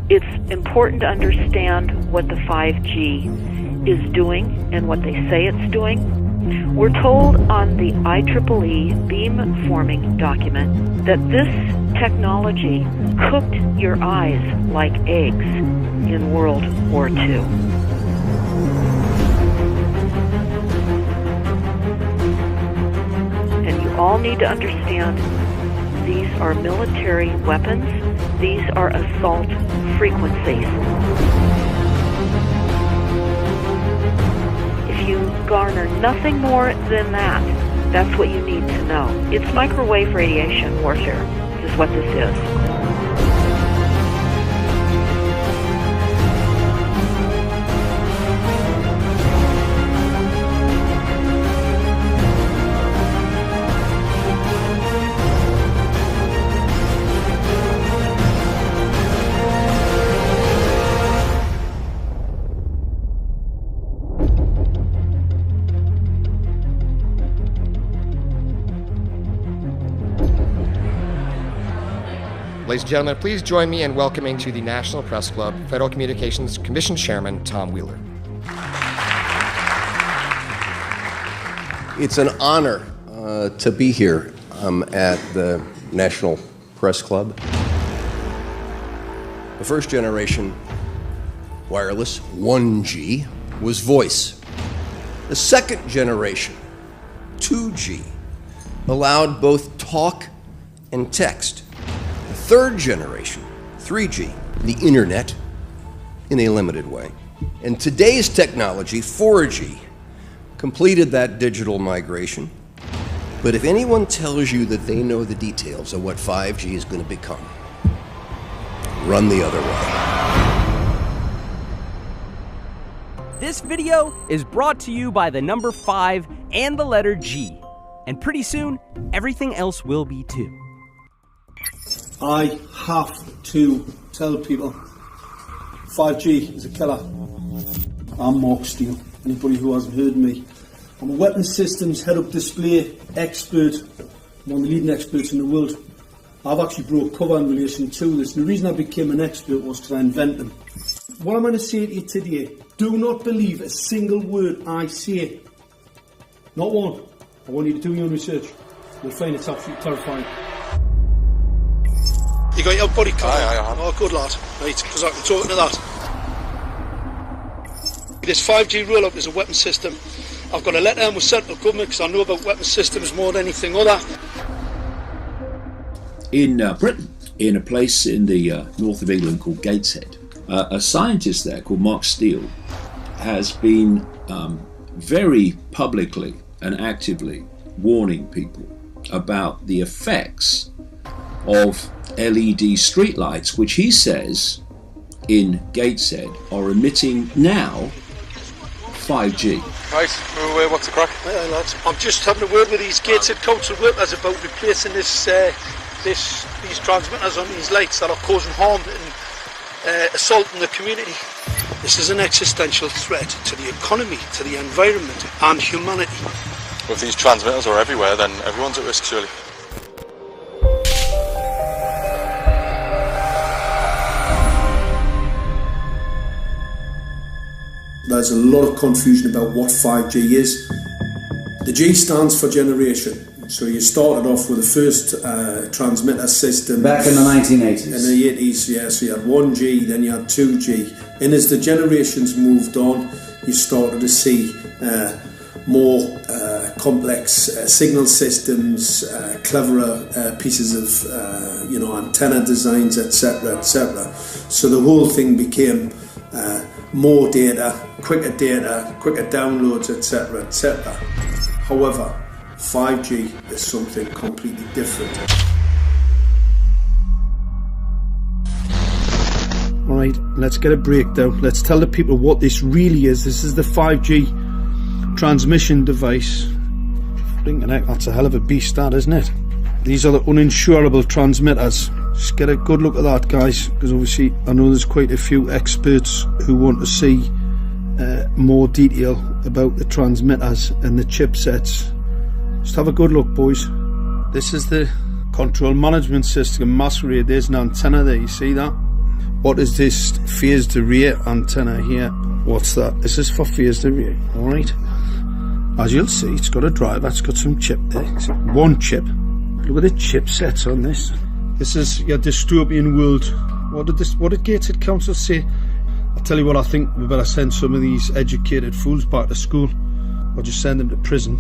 It's important to understand what the 5G is doing and what they say it's doing. We're told on the IEEE beamforming document that this technology cooked your eyes like eggs in World War II. And you all need to understand these are military weapons. These are assault frequencies. If you garner nothing more than that, that's what you need to know. It's microwave radiation warfare, is what this is. Ladies and gentlemen, please join me in welcoming to the National Press Club Federal Communications Commission Chairman Tom Wheeler. It's an honor to be here at the National Press Club. The first generation wireless, 1G, was voice. The second generation, 2G, allowed both talk and text. Third generation, 3G, the internet, in a limited way. And today's technology, 4G, completed that digital migration. But if anyone tells you that they know the details of what 5G is going to become, run the other way. This video is brought to you by the number 5 and the letter G. And pretty soon, everything else will be too. I have to tell people 5G is a killer. I'm Mark Steele. Anybody who hasn't heard me, I'm a weapons systems head-up display expert, one of the leading experts in the world. I've actually brought cover in relation to this, and the reason I became an expert was because I invented them. What I'm going to say to you today, do not believe a single word I say. Not one. I want you to do your own research. You'll find it's absolutely terrifying. You got your body card? Aye. Oh, good lad. Right, because I can talk to that. This 5G roll-up is a weapon system. I've got a letter in with central government because I know about weapon systems more than anything other. In Britain, in a place in the north of England called Gateshead, a scientist there called Mark Steele has been very publicly and actively warning people about the effects of LED streetlights, which he says in Gateshead are emitting now 5G. Right, what's the crack? Hey, lads. I'm just having a word with these Gateshead council workers about replacing these transmitters on these lights that are causing harm and assaulting the community. This is an existential threat to the economy, to the environment and humanity. Well, if these transmitters are everywhere, then everyone's at risk, surely. There's a lot of confusion about what 5G is. The G stands for generation. So you started off with the first transmitter system. Back in the 1980s. In the 80s, yeah. So you had 1G, then you had 2G. And as the generations moved on, you started to see more complex signal systems, cleverer pieces of antenna designs, etc., etc. So the whole thing became more data, quicker downloads, etc., etc. However, 5G is something completely different. Alright, let's get a breakdown. Let's tell the people what this really is. This is the 5G transmission device. Blinking heck, that's a hell of a beast, that, isn't it? These are the uninsurable transmitters. Just get a good look at that, guys, because obviously I know there's quite a few experts who want to see more detail about the transmitters and the chipsets. Just have a good look, boys. This is the control management system masquerade. There's an antenna there, you see that? What is this phased array antenna here? What's that? This is for phased array, alright? As you'll see, it's got a driver, it's got some chip there. It's one chip. Look at the chipsets on this. This is your dystopian world. What did Gateshead Council say? I'll tell you what, I think we better send some of these educated fools back to school, or just send them to prison,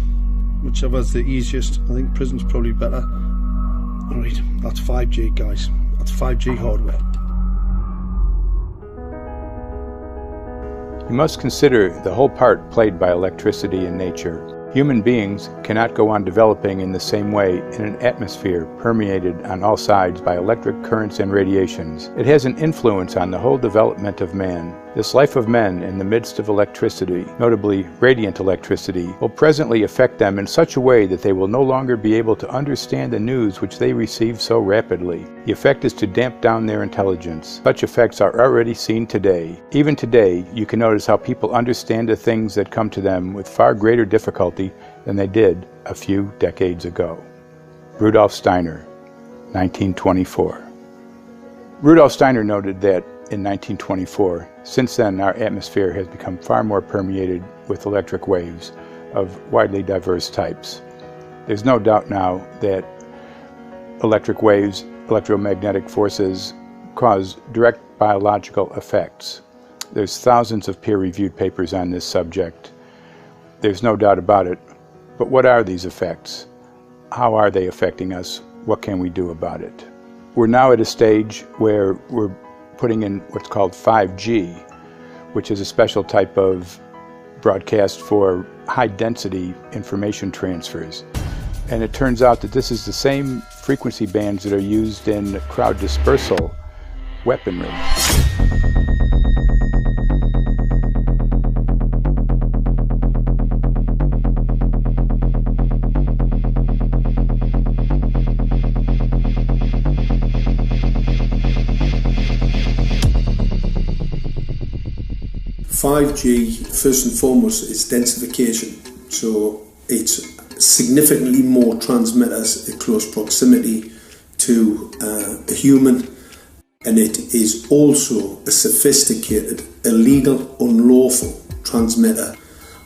whichever's the easiest. I think prison's probably better. Alright, that's 5G, guys. That's 5G hardware. You must consider the whole part played by electricity in nature. Human beings cannot go on developing in the same way in an atmosphere permeated on all sides by electric currents and radiations. It has an influence on the whole development of man. This life of men in the midst of electricity, notably radiant electricity, will presently affect them in such a way that they will no longer be able to understand the news which they receive so rapidly. The effect is to damp down their intelligence. Such effects are already seen today. Even today, you can notice how people understand the things that come to them with far greater difficulty than they did a few decades ago. Rudolf Steiner, 1924. Rudolf Steiner noted that in 1924, since then our atmosphere has become far more permeated with electric waves of widely diverse types. There's no doubt now that electric waves, electromagnetic forces, cause direct biological effects. There's thousands of peer-reviewed papers on this subject. There's no doubt about it. But what are these effects? How are they affecting us? What can we do about it? We're now at a stage where we're putting in what's called 5G, which is a special type of broadcast for high-density information transfers. And it turns out that this is the same frequency bands that are used in crowd dispersal weaponry. FiveG, first and foremost, is densification. So it's significantly more transmitters in close proximity to a human, and it is also a sophisticated, illegal, unlawful transmitter.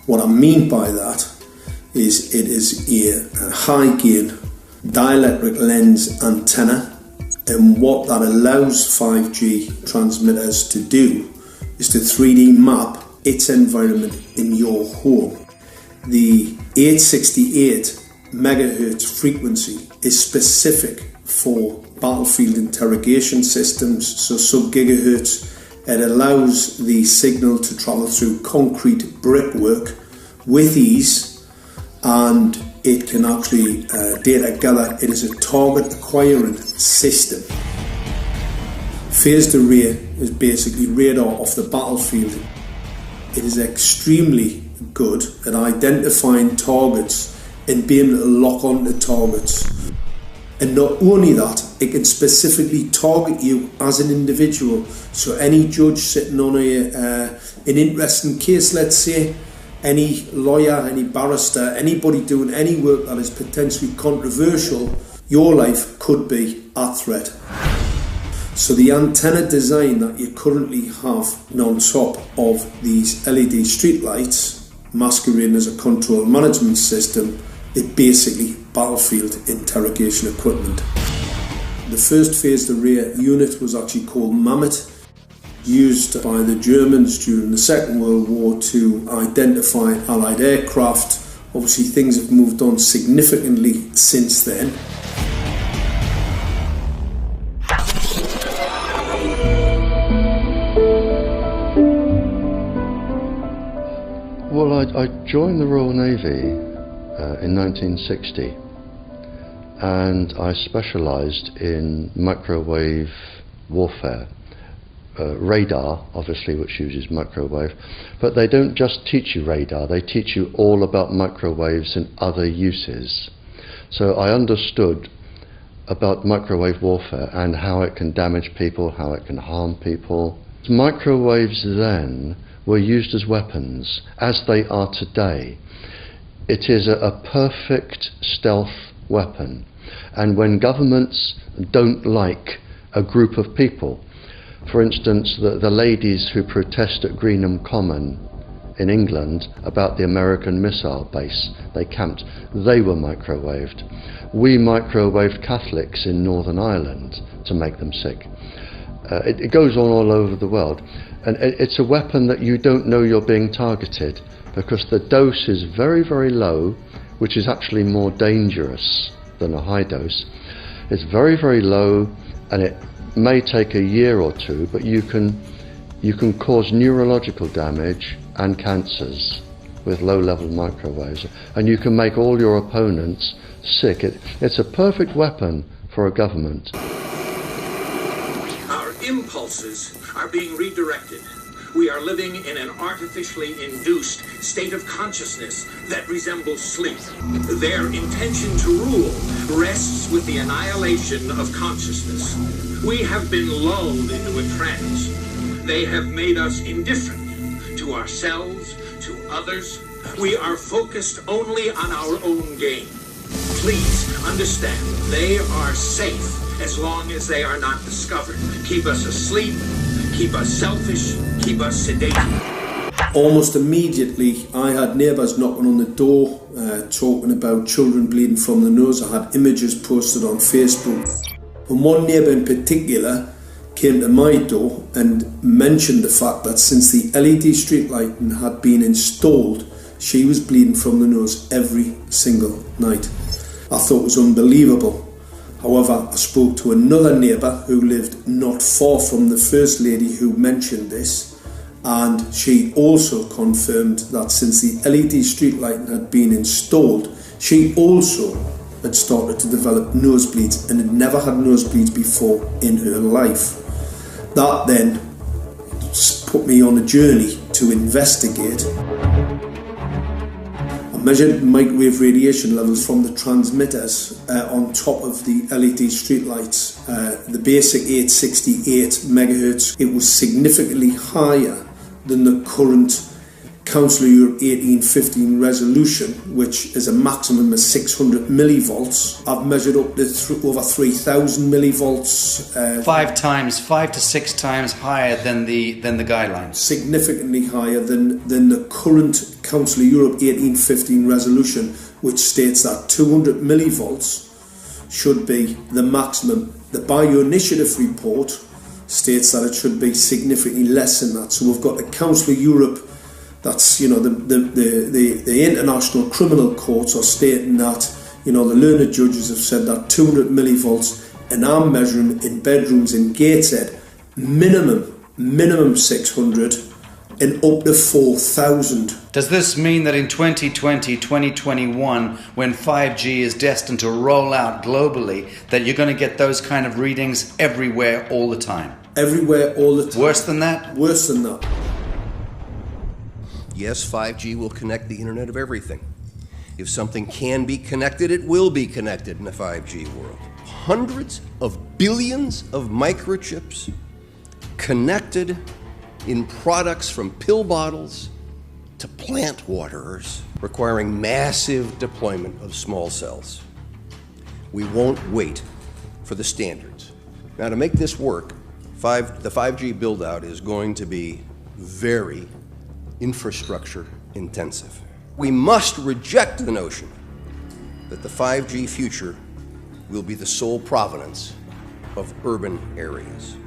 What I mean by that is it is a high gain dielectric lens antenna, and what that allows 5G transmitters to do is to 3D map its environment in your home. The 868 megahertz frequency is specific for battlefield interrogation systems, so sub-gigahertz. It allows the signal to travel through concrete brickwork with ease, and it can actually data gather. It is a target acquiring system. Phased array is basically radar off the battlefield. It is extremely good at identifying targets and being able to lock onto targets. And not only that, it can specifically target you as an individual. So any judge sitting on an interesting case, let's say, any lawyer, any barrister, anybody doing any work that is potentially controversial, your life could be at threat. So the antenna design that you currently have on top of these LED street lights, masquerading as a control management system, is basically battlefield interrogation equipment. The first phased array unit was actually called Mammoth, used by the Germans during the Second World War to identify Allied aircraft. Obviously things have moved on significantly since then. Well, I joined the Royal Navy in 1960, and I specialised in microwave warfare. Radar, obviously, which uses microwave, but they don't just teach you radar, they teach you all about microwaves and other uses. So I understood about microwave warfare and how it can damage people, how it can harm people. Microwaves then were used as weapons, as they are today. It is a perfect stealth weapon, and when governments don't like a group of people, For instance, the ladies who protest at Greenham Common in England about the American missile base they camped, they were microwaved. We microwaved Catholics in Northern Ireland to make them sick. It goes on all over the world, and it's a weapon that you don't know you're being targeted, because the dose is very, very low, which is actually more dangerous than a high dose. It's very, very low, and it may take a year or two, but you can cause neurological damage and cancers with low-level microwaves, and you can make all your opponents sick. It's a perfect weapon for a government. Our impulses are being redirected. We are living in an artificially induced state of consciousness that resembles sleep. Their intention to rule rests with the annihilation of consciousness. We have been lulled into a trance. They have made us indifferent to ourselves, to others. We are focused only on our own gain. Please understand, they are safe as long as they are not discovered. Keep us asleep, keep us selfish, keep us sedated. Almost immediately, I had neighbours knocking on the door, talking about children bleeding from the nose. I had images posted on Facebook. And one neighbour in particular came to my door and mentioned the fact that since the LED street lighting had been installed, she was bleeding from the nose every single night. I thought it was unbelievable. However, I spoke to another neighbour who lived not far from the first lady who mentioned this, and she also confirmed that since the LED street lighting had been installed, she also had started to develop nosebleeds and had never had nosebleeds before in her life. That then put me on a journey to investigate. I measured microwave radiation levels from the transmitters on top of the LED streetlights. The basic 868 megahertz, it was significantly higher than the current Council of Europe 1815 resolution, which is a maximum of 600 millivolts. I've measured up to over 3,000 millivolts. 5 to 6 times higher than the guidelines. Significantly higher than the current Council of Europe 1815 resolution, which states that 200 millivolts should be the maximum. The Bioinitiative report states that it should be significantly less than that. So we've got the Council of Europe, that's, you know, the international criminal courts are stating that, you know, the learned judges have said that 200 millivolts, and I'm measuring in bedrooms in Gateshead minimum 600 and up to 4,000. Does this mean that in 2020, 2021, when 5G is destined to roll out globally, that you're going to get those kind of readings everywhere all the time? Everywhere all the time. Worse than that? Worse than that. Yes, 5G will connect the Internet of everything. If something can be connected, it will be connected in the 5G world. Hundreds of billions of microchips connected in products from pill bottles to plant waterers, requiring massive deployment of small cells. We won't wait for the standards. Now, to make this work, the 5G build-out is going to be very infrastructure intensive. We must reject the notion that the 5G future will be the sole provenance of urban areas.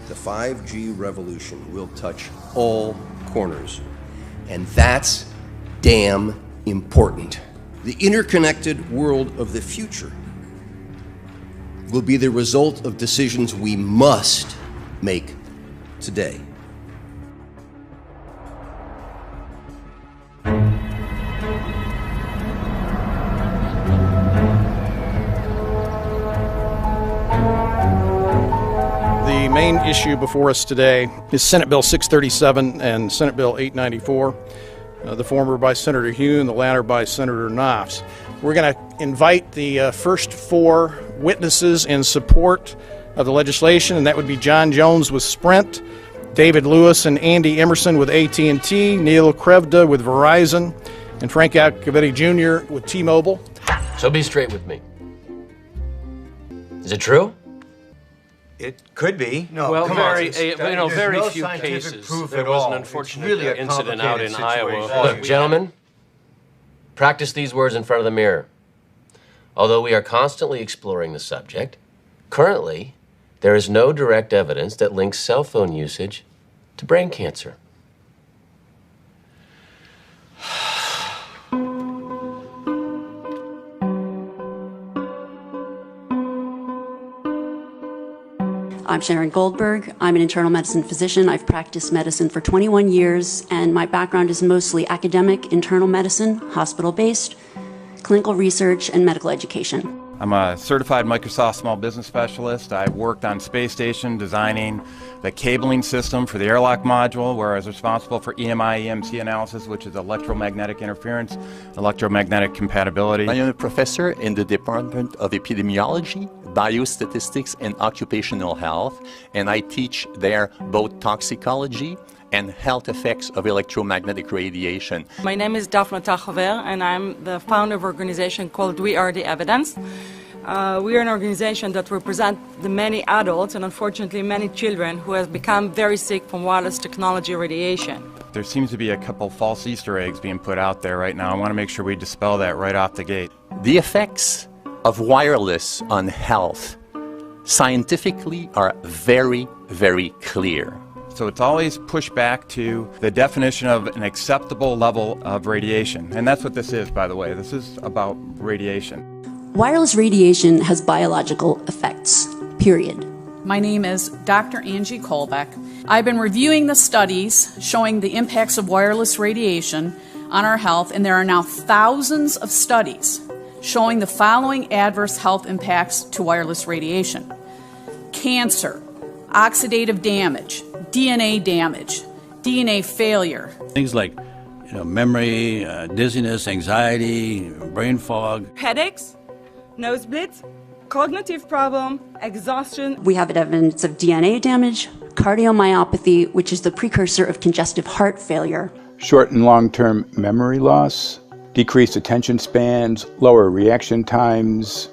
The 5G revolution will touch all corners, and that's damn important. The interconnected world of the future will be the result of decisions we must make today. The main issue before us today is Senate Bill 637 and Senate Bill 894, the former by Senator Hugh and the latter by Senator Knopf. We're going to invite the first four witnesses in support of the legislation, and that would be John Jones with Sprint, David Lewis and Andy Emerson with AT&T, Neil Krevda with Verizon, and Frank Alcavetti Jr. with T-Mobile. So be straight with me. Is it true? It could be. No, well, come very, on. very no few scientific proof cases. There at was an all. unfortunate It's really a incident out in complicated Iowa. Look, gentlemen, practice these words in front of the mirror. Although we are constantly exploring the subject, currently, there is no direct evidence that links cell phone usage to brain cancer. I'm Sharon Goldberg. I'm an internal medicine physician. I've practiced medicine for 21 years, and my background is mostly academic, internal medicine, hospital-based, clinical research, and medical education. I'm a certified Microsoft small business specialist. I've worked on space station designing the cabling system for the airlock module, where I was responsible for EMI/EMC analysis, which is electromagnetic interference, electromagnetic compatibility. I am a professor in the Department of Epidemiology, Biostatistics, and Occupational Health, and I teach there both toxicology and health effects of electromagnetic radiation. My name is Daphne Tachover, and I'm the founder of an organization called We Are the Evidence. We are an organization that represents the many adults and unfortunately many children who have become very sick from wireless technology radiation. There seems to be a couple false Easter eggs being put out there right now. I want to make sure we dispel that right off the gate. The effects of wireless on health scientifically are very, very clear. So it's always pushed back to the definition of an acceptable level of radiation. And that's what this is, by the way. This is about radiation. Wireless radiation has biological effects, period. My name is Dr. Angie Kolbeck. I've been reviewing the studies showing the impacts of wireless radiation on our health, and there are now thousands of studies showing the following adverse health impacts to wireless radiation: cancer, oxidative damage, DNA damage, DNA failure. Things like memory, dizziness, anxiety, brain fog. Headaches, nosebleeds, cognitive problem, exhaustion. We have evidence of DNA damage, cardiomyopathy, which is the precursor of congestive heart failure. Short and long-term memory loss, decreased attention spans, lower reaction times,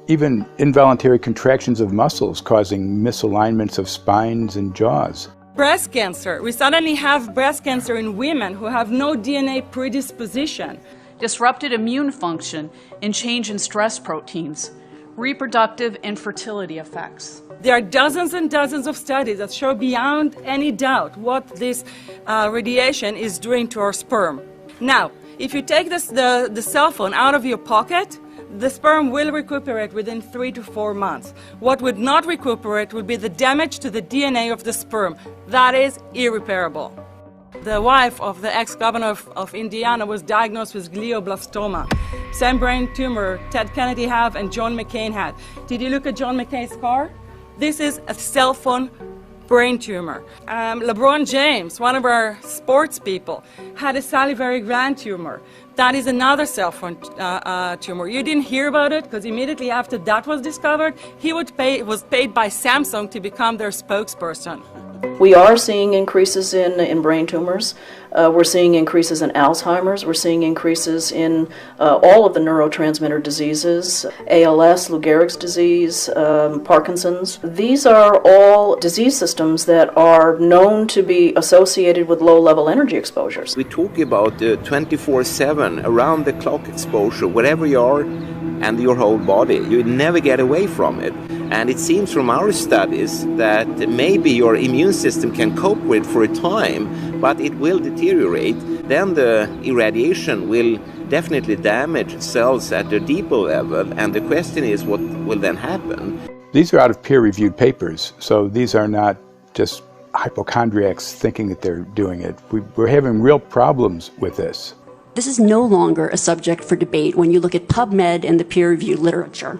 even involuntary contractions of muscles causing misalignments of spines and jaws. Breast cancer. We suddenly have breast cancer in women who have no DNA predisposition. Disrupted immune function and change in stress proteins, reproductive and fertility effects. There are dozens and dozens of studies that show beyond any doubt what this radiation is doing to our sperm. Now, if you take the cell phone out of your pocket, the sperm will recuperate within 3 to 4 months. What would not recuperate would be the damage to the DNA of the sperm. That is irreparable. The wife of the ex-governor of Indiana was diagnosed with glioblastoma. Same brain tumor Ted Kennedy had and John McCain had. Did you look at John McCain's scar? This is a cell phone brain tumor. LeBron James, one of our sports people, had a salivary gland tumor. That is another cell phone tumor. You didn't hear about it because immediately after that was discovered, he was paid by Samsung to become their spokesperson. We are seeing increases in brain tumors. We're seeing increases in Alzheimer's. We're seeing increases in all of the neurotransmitter diseases, ALS, Lou Gehrig's disease, Parkinson's. These are all disease systems that are known to be associated with low-level energy exposures. We talk about 24/7, around-the-clock exposure, wherever you are and your whole body. You never get away from it. And it seems from our studies that maybe your immune system can cope with for a time, but it will deteriorate. Then the irradiation will definitely damage cells at a deeper level, and the question is what will then happen? These are out of peer-reviewed papers, so these are not just hypochondriacs thinking that they're doing it. We're having real problems with this. This is no longer a subject for debate when you look at PubMed and the peer-reviewed literature.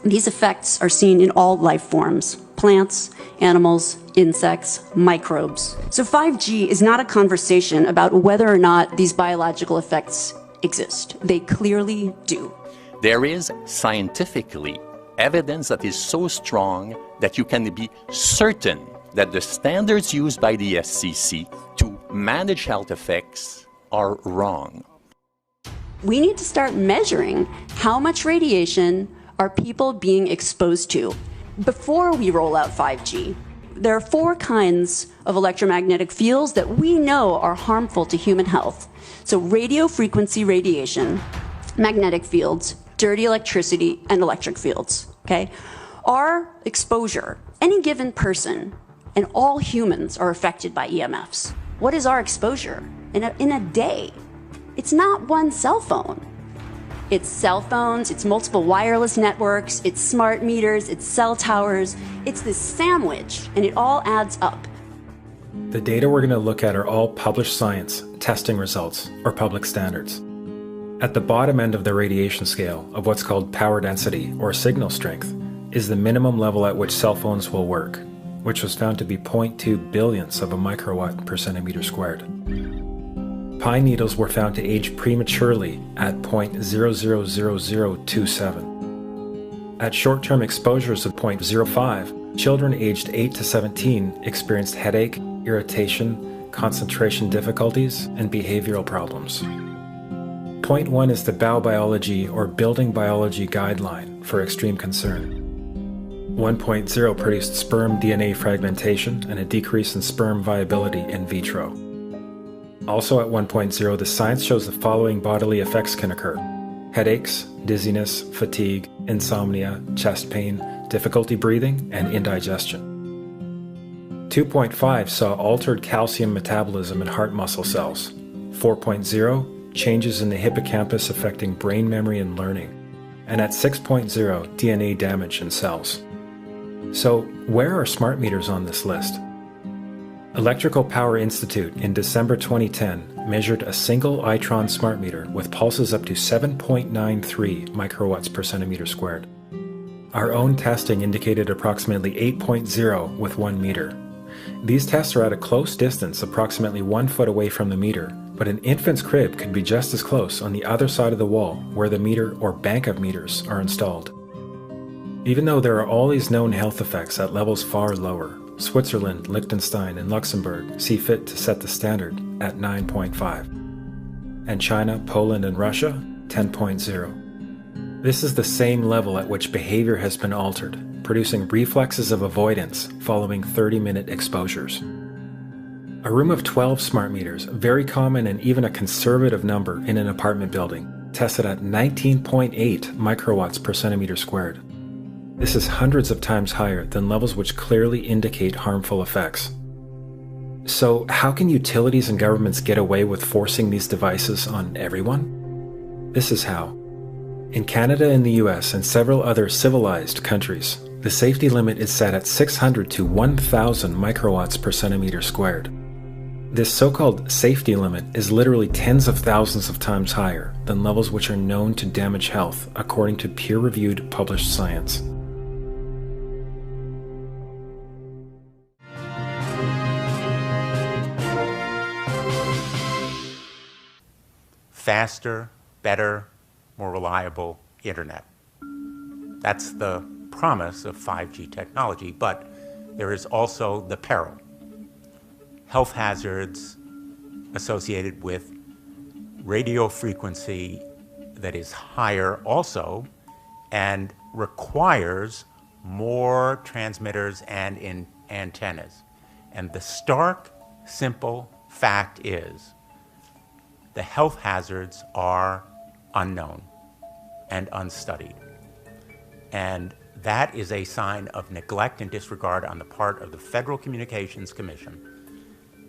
These effects are seen in all life forms: plants, animals, insects, microbes. So 5G is not a conversation about whether or not these biological effects exist. They clearly do. There is scientifically evidence that is so strong that you can be certain that the standards used by the FCC to manage health effects are wrong. We need to start measuring how much radiation are people being exposed to. before we roll out 5G, there are 4 kinds of electromagnetic fields that we know are harmful to human health. So radio frequency radiation, magnetic fields, dirty electricity, and electric fields, okay? Our exposure, any given person, and all humans are affected by EMFs. What is our exposure in a day? It's not one cell phone. It's cell phones, it's multiple wireless networks, it's smart meters, it's cell towers. It's this sandwich, and it all adds up. The data we're going to look at are all published science, testing results, or public standards. At the bottom end of the radiation scale of what's called power density, or signal strength, is the minimum level at which cell phones will work, which was found to be 0.2 billionths of a microwatt per centimeter squared. Pine needles were found to age prematurely at 0.000027. At short-term exposures of 0.05, children aged 8 to 17 experienced headache, irritation, concentration difficulties, and behavioral problems. 0.1 is the biobiology or building biology guideline for extreme concern. 1.0 produced sperm DNA fragmentation and a decrease in sperm viability in vitro. Also at 1.0, the science shows the following bodily effects can occur: headaches, dizziness, fatigue, insomnia, chest pain, difficulty breathing, and indigestion. 2.5 saw altered calcium metabolism in heart muscle cells. 4.0, changes in the hippocampus affecting brain memory and learning. And at 6.0, DNA damage in cells. So, where are smart meters on this list? Electrical Power Institute in December 2010 measured a single Itron smart meter with pulses up to 7.93 microwatts per centimeter squared. Our own testing indicated approximately 8.0 with 1 meter. These tests are at a close distance, approximately 1 foot away from the meter, but an infant's crib could be just as close on the other side of the wall where the meter or bank of meters are installed. Even though there are all these known health effects at levels far lower, Switzerland, Liechtenstein, and Luxembourg see fit to set the standard at 9.5. And China, Poland, and Russia, 10.0. This is the same level at which behavior has been altered, producing reflexes of avoidance following 30-minute exposures. A room of 12 smart meters, very common and even a conservative number in an apartment building, tested at 19.8 microwatts per centimeter squared. This is hundreds of times higher than levels which clearly indicate harmful effects. So, how can utilities and governments get away with forcing these devices on everyone? This is how. In Canada and the US and several other civilized countries, the safety limit is set at 600 to 1,000 microwatts per centimeter squared. This so-called safety limit is literally tens of thousands of times higher than levels which are known to damage health according to peer-reviewed published science. Faster, better, more reliable internet. That's the promise of 5G technology, but there is also the peril. Health hazards associated with radio frequency that is higher also and requires more transmitters and antennas. And the stark, simple fact is the health hazards are unknown and unstudied. And that is a sign of neglect and disregard on the part of the Federal Communications Commission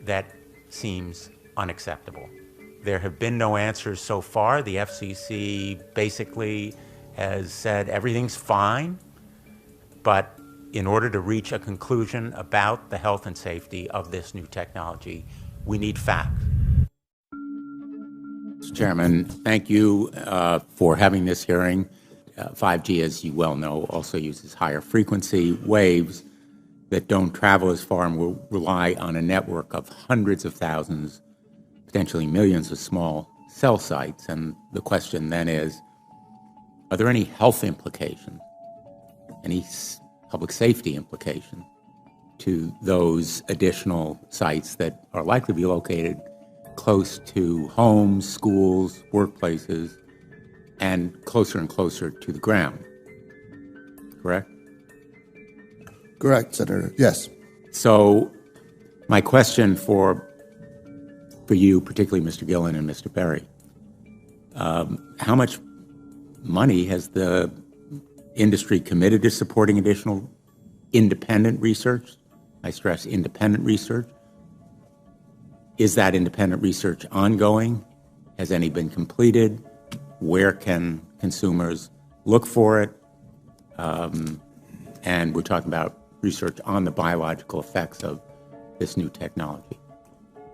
that seems unacceptable. There have been no answers so far. The FCC basically has said everything's fine, but in order to reach a conclusion about the health and safety of this new technology, we need facts. Mr. Chairman, thank you for having this hearing. 5G, as you well know, also uses higher frequency waves that don't travel as far and will rely on a network of hundreds of thousands, potentially millions of small cell sites. And the question then is, are there any health implications, any public safety implications to those additional sites that are likely to be located close to homes, schools, workplaces, and closer to the ground, correct? Correct, Senator. Yes. So my question for you, particularly Mr. Gillen and Mr. Berry, how much money has the industry committed to supporting additional independent research? I stress independent research. Is that independent research ongoing? Has any been completed? Where can consumers look for it? And we're talking about research on the biological effects of this new technology.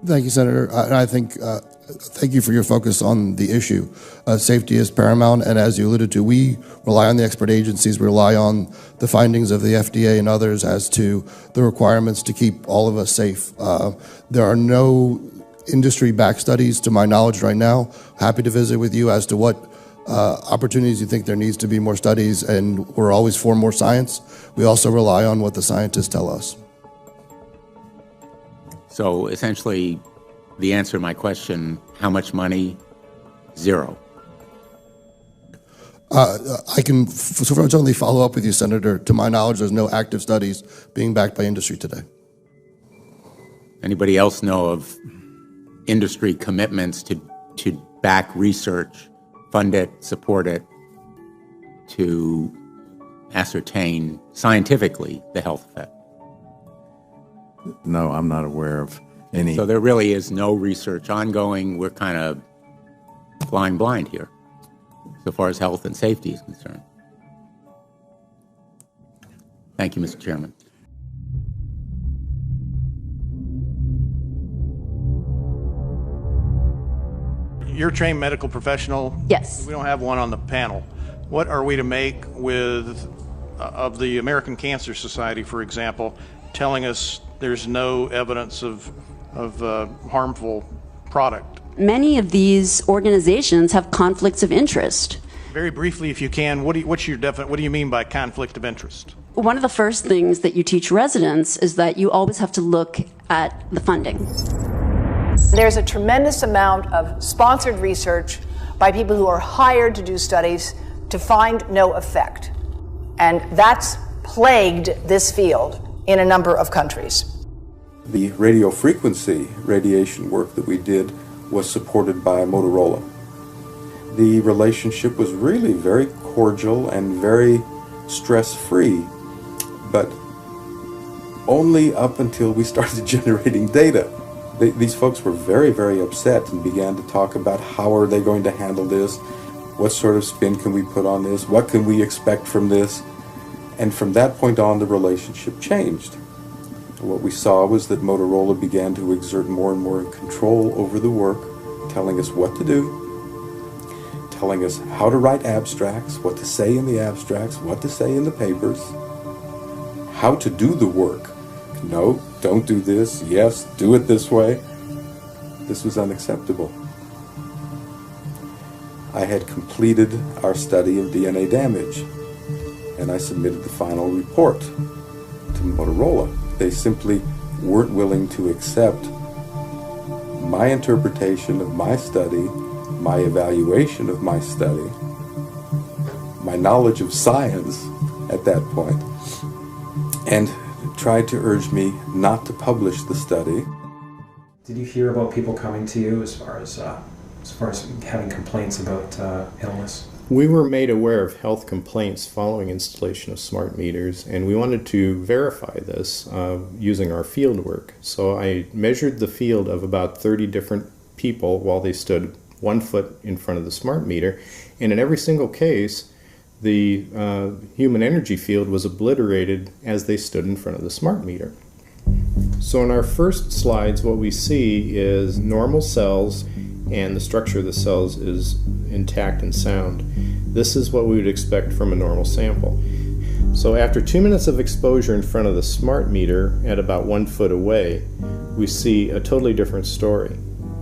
Thank you, Senator. And I think, thank you for your focus on the issue. Safety is paramount, and as you alluded to, we rely on the expert agencies, we rely on the findings of the FDA and others as to the requirements to keep all of us safe. There are no industry-backed studies, to my knowledge right now. Happy to visit with you as to what opportunities you think there needs to be more studies, and we're always for more science. We also rely on what the scientists tell us. So essentially, the answer to my question, how much money? Zero. I can certainly follow up with you, Senator. To my knowledge, there's no active studies being backed by industry today. Anybody else know of industry commitments to back research, fund it, support it, to ascertain scientifically the health effect? No, I'm not aware of any. So there really is no research ongoing. We're kind of flying blind here, so far as health and safety is concerned. Thank you, Mr. Chairman. You're a trained medical professional. Yes. We don't have one on the panel. What are we to make of the American Cancer Society, for example, telling us there's no evidence of harmful product? Many of these organizations have conflicts of interest. Very briefly, if you can, what do you mean by conflict of interest? One of the first things that you teach residents is that you always have to look at the funding. There's a tremendous amount of sponsored research by people who are hired to do studies to find no effect. And that's plagued this field in a number of countries. The radio frequency radiation work that we did was supported by Motorola. The relationship was really very cordial and very stress-free, but only up until we started generating data. These folks were very, very upset and began to talk about how are they going to handle this, what sort of spin can we put on this, what can we expect from this, and from that point on the relationship changed. What we saw was that Motorola began to exert more and more control over the work, telling us what to do, telling us how to write abstracts, what to say in the abstracts, what to say in the papers, how to do the work. No, don't do this. Yes, do it this way. This was unacceptable. I had completed our study of DNA damage, and I submitted the final report to Motorola. They simply weren't willing to accept my interpretation of my study, my evaluation of my study, my knowledge of science at that point, and tried to urge me not to publish the study. Did you hear about people coming to you as far as having complaints about illness? We were made aware of health complaints following installation of smart meters, and we wanted to verify this using our field work. So I measured the field of about 30 different people while they stood 1 foot in front of the smart meter, and in every single case, the human energy field was obliterated as they stood in front of the smart meter. So in our first slides, what we see is normal cells, and the structure of the cells is intact and sound. This is what we would expect from a normal sample. So after 2 minutes of exposure in front of the smart meter at about 1 foot away, we see a totally different story.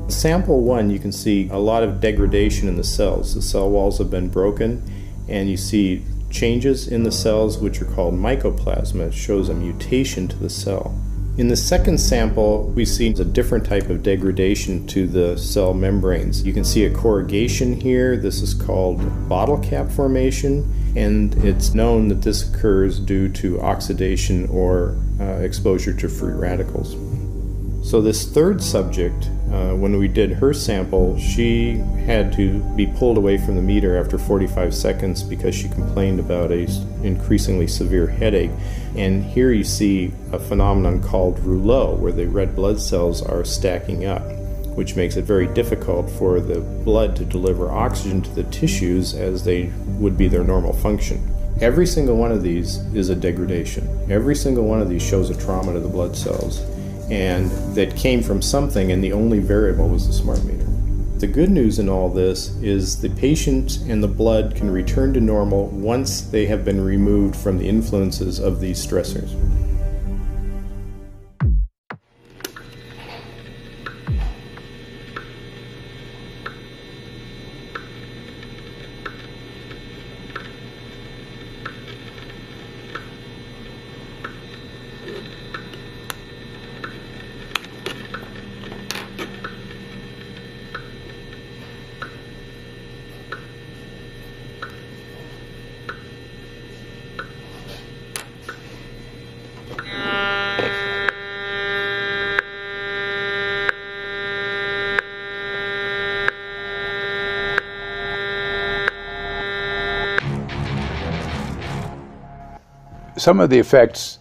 Sample 1, you can see a lot of degradation in the cells. The cell walls have been broken, and you see changes in the cells which are called mycoplasma. It shows a mutation to the cell. In the second sample, we see a different type of degradation to the cell membranes. You can see a corrugation here. This is called bottle cap formation, and it's known that this occurs due to oxidation or exposure to free radicals. So this third subject, when we did her sample, she had to be pulled away from the meter after 45 seconds because she complained about an increasingly severe headache. And here you see a phenomenon called rouleau, where the red blood cells are stacking up, which makes it very difficult for the blood to deliver oxygen to the tissues as they would be their normal function. Every single one of these is a degradation. Every single one of these shows a trauma to the blood cells. And that came from something, and the only variable was the smart meter. The good news in all this is the patient and the blood can return to normal once they have been removed from the influences of these stressors. Some of the effects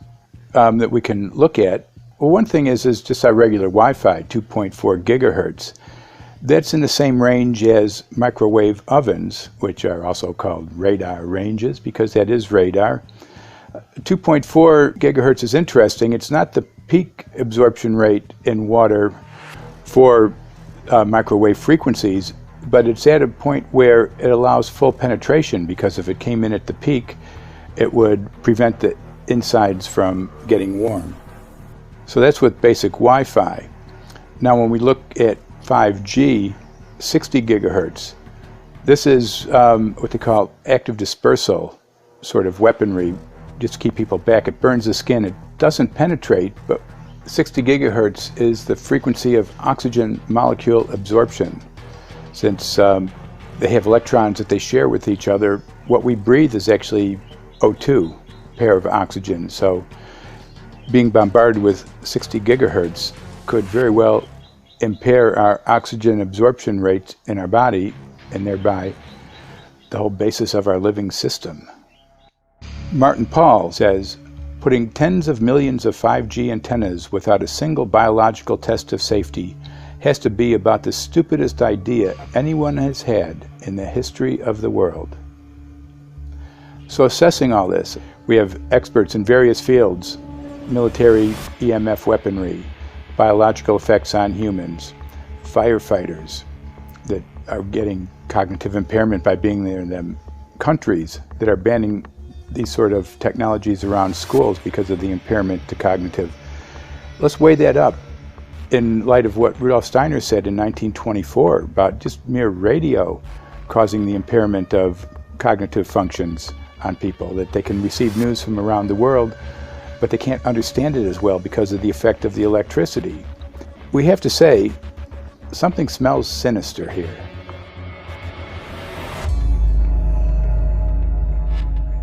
that we can look at, well, one thing is just our regular Wi-Fi, 2.4 gigahertz. That's in the same range as microwave ovens, which are also called radar ranges, because that is radar. 2.4 gigahertz is interesting. It's not the peak absorption rate in water for microwave frequencies, but it's at a point where it allows full penetration, because if it came in at the peak, it would prevent the insides from getting warm. So that's with basic Wi-Fi. Now when we look at 5G, 60 gigahertz, this is what they call active dispersal sort of weaponry, just to keep people back. It burns the skin. It doesn't penetrate, but 60 gigahertz is the frequency of oxygen molecule absorption. Since they have electrons that they share with each other, what we breathe is actually O2, pair of oxygen. So being bombarded with 60 gigahertz could very well impair our oxygen absorption rates in our body, and thereby the whole basis of our living system. Martin Pall says, putting tens of millions of 5G antennas without a single biological test of safety has to be about the stupidest idea anyone has had in the history of the world. So assessing all this, we have experts in various fields, military EMF weaponry, biological effects on humans, firefighters that are getting cognitive impairment by being there in them, countries that are banning these sort of technologies around schools because of the impairment to cognitive. Let's weigh that up in light of what Rudolf Steiner said in 1924 about just mere radio causing the impairment of cognitive functions on people, that they can receive news from around the world, but they can't understand it as well because of the effect of the electricity. We have to say, something smells sinister here.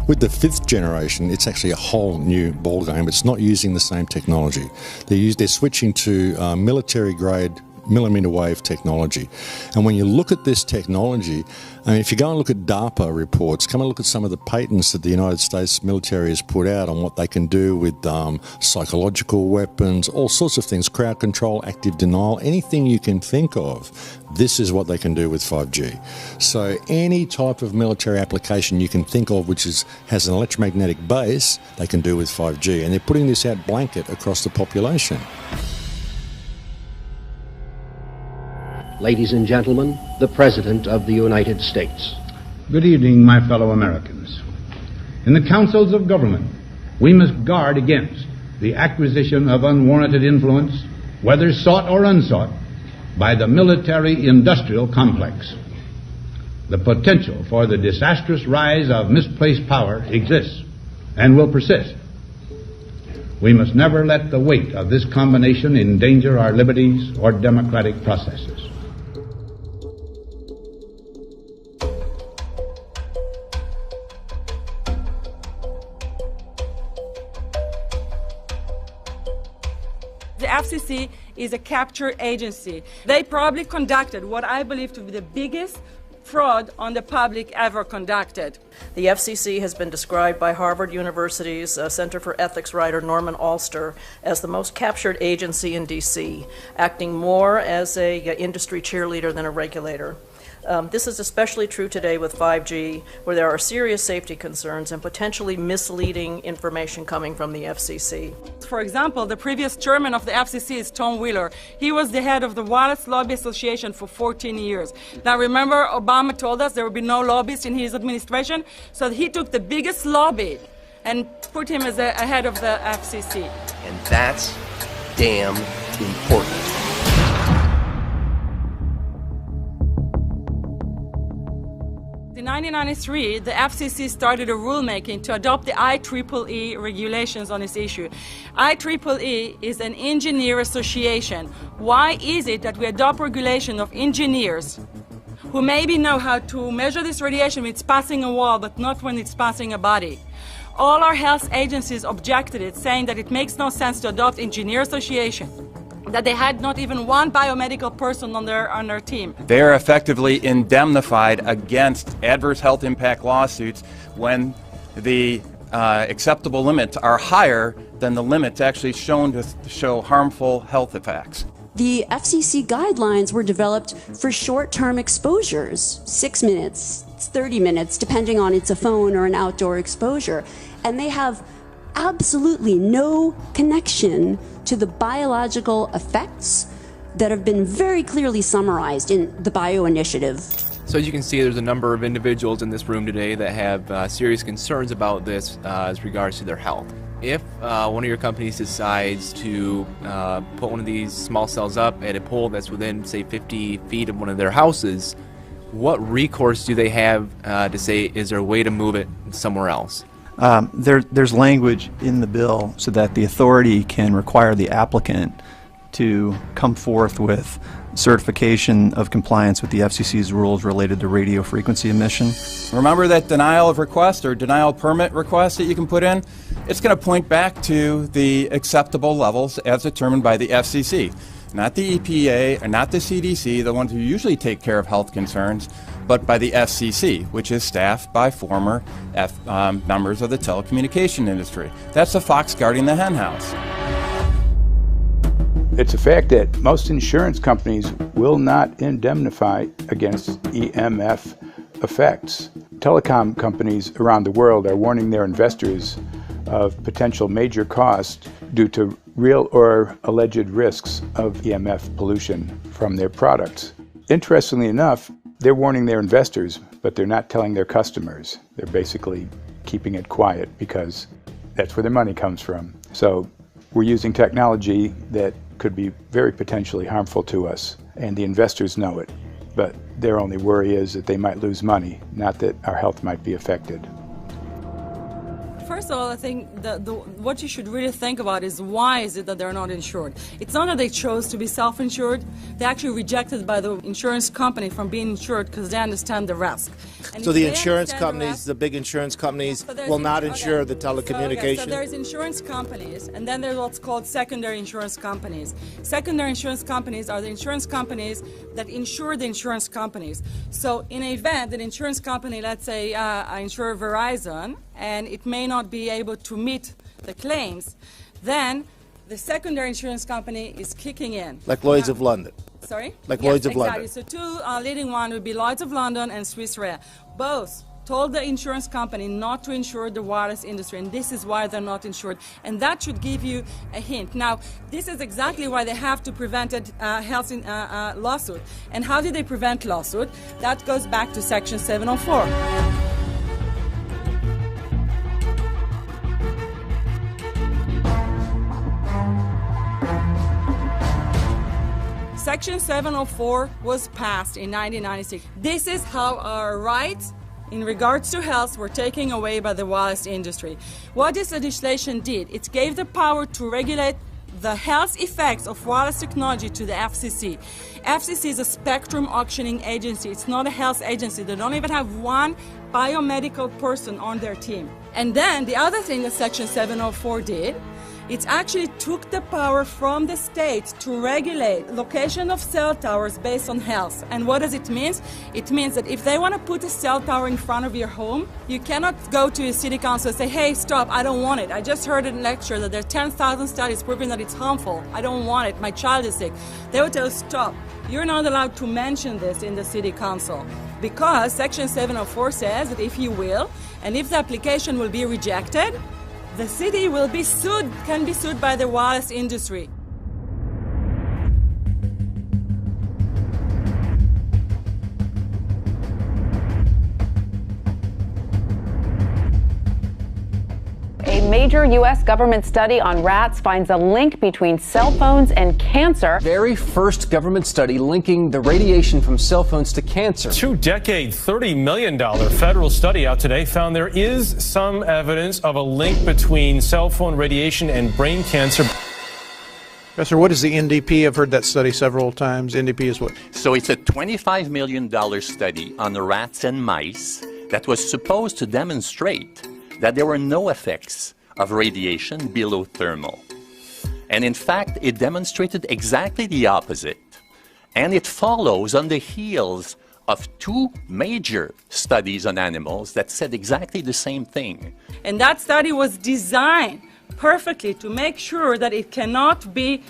With the 5th generation, it's actually a whole new ballgame. It's not using the same technology. They're switching to military-grade millimeter wave technology. And when you look at this technology, I mean, if you go and look at DARPA reports, come and look at some of the patents that the United States military has put out on what they can do with psychological weapons, all sorts of things, crowd control, active denial, anything you can think of, this is what they can do with 5G. So any type of military application you can think of which has an electromagnetic base, they can do with 5G. And they're putting this out blanket across the population. Ladies and gentlemen, the President of the United States. Good evening, my fellow Americans. In the councils of government, we must guard against the acquisition of unwarranted influence, whether sought or unsought, by the military-industrial complex. The potential for the disastrous rise of misplaced power exists and will persist. We must never let the weight of this combination endanger our liberties or democratic processes. The FCC is a capture agency. They probably conducted what I believe to be the biggest fraud on the public ever conducted. The FCC has been described by Harvard University's Center for Ethics writer Norman Alster as the most captured agency in D.C., acting more as an industry cheerleader than a regulator. This is especially true today with 5G, where there are serious safety concerns and potentially misleading information coming from the FCC. For example, the previous chairman of the FCC is Tom Wheeler. He was the head of the Wireless Lobby Association for 14 years. Now remember, Obama told us there would be no lobbyists in his administration, so he took the biggest lobby and put him as a head of the FCC. And that's damn important. In 1993, the FCC started a rulemaking to adopt the IEEE regulations on this issue. IEEE is an engineer association. Why is it that we adopt regulation of engineers who maybe know how to measure this radiation when it's passing a wall, but not when it's passing a body? All our health agencies objected it, saying that it makes no sense to adopt engineer association, that they had not even one biomedical person on their team. They are effectively indemnified against adverse health impact lawsuits when the acceptable limits are higher than the limits actually shown to show harmful health effects. The FCC guidelines were developed for short-term exposures, 6 minutes, 30 minutes, depending on it's a phone or an outdoor exposure. And they have absolutely no connection to the biological effects that have been very clearly summarized in the Bio Initiative. So as you can see, there's a number of individuals in this room today that have serious concerns about this as regards to their health. If one of your companies decides to put one of these small cells up at a pole that's within, say, 50 feet of one of their houses, what recourse do they have to say, is there a way to move it somewhere else? There's language in the bill so that the authority can require the applicant to come forth with certification of compliance with the FCC's rules related to radio frequency emission. Remember that denial of request or denial of permit request that you can put in? It's going to point back to the acceptable levels as determined by the FCC. Not the EPA, or not the CDC, the ones who usually take care of health concerns, but by the FCC, which is staffed by former members of the telecommunication industry. That's the fox guarding the henhouse. It's a fact that most insurance companies will not indemnify against EMF effects. Telecom companies around the world are warning their investors of potential major costs due to real or alleged risks of EMF pollution from their products. Interestingly enough, they're warning their investors, but they're not telling their customers. They're basically keeping it quiet because that's where their money comes from. So we're using technology that could be very potentially harmful to us, and the investors know it. But their only worry is that they might lose money, not that our health might be affected. First of all, I think what you should really think about is why is it that they're not insured? It's not that they chose to be self-insured. They're actually rejected by the insurance company from being insured because they understand the risk. And so the insurance companies, the big insurance companies, will not insure the telecommunications? So there's insurance companies, and then there's what's called secondary insurance companies. Secondary insurance companies are the insurance companies that insure the insurance companies. So in an event, an insurance company, let's say I insure Verizon, and it may not be able to meet the claims, then the secondary insurance company is kicking in. Like Lloyd's of London. Sorry? Like yes, Lloyd's of exactly. London. So two leading ones would be Lloyd's of London and Swiss Re. Both told the insurance company not to insure the wireless industry, and this is why they're not insured. And that should give you a hint. Now, this is exactly why they have to prevent a lawsuit. And how did they prevent lawsuit? That goes back to Section 704. Section 704 was passed in 1996. This is how our rights in regards to health were taken away by the wireless industry. What this legislation did, it gave the power to regulate the health effects of wireless technology to the FCC. FCC is a spectrum auctioning agency. It's not a health agency. They don't even have one biomedical person on their team. And then the other thing that Section 704 did, it actually took the power from the state to regulate location of cell towers based on health. And what does it mean? It means that if they want to put a cell tower in front of your home, you cannot go to a city council and say, hey, stop, I don't want it. I just heard in a lecture that there are 10,000 studies proving that it's harmful. I don't want it. My child is sick. They would tell you, stop. You're not allowed to mention this in the city council because Section 704 says that if you will, and if the application will be rejected, the city will be sued, can be sued by the wireless industry. A major U.S. government study on rats finds a link between cell phones and cancer. Very first government study linking the radiation from cell phones to cancer. Two-decade, $30 million federal study out today found there is some evidence of a link between cell phone radiation and brain cancer. Professor, what is the NDP? I've heard that study several times. NDP is what? So it's a $25 million study on the rats and mice that was supposed to demonstrate that there were no effects of radiation below thermal. And in fact, it demonstrated exactly the opposite. And it follows on the heels of two major studies on animals that said exactly the same thing. And that study was designed perfectly to make sure that it cannot be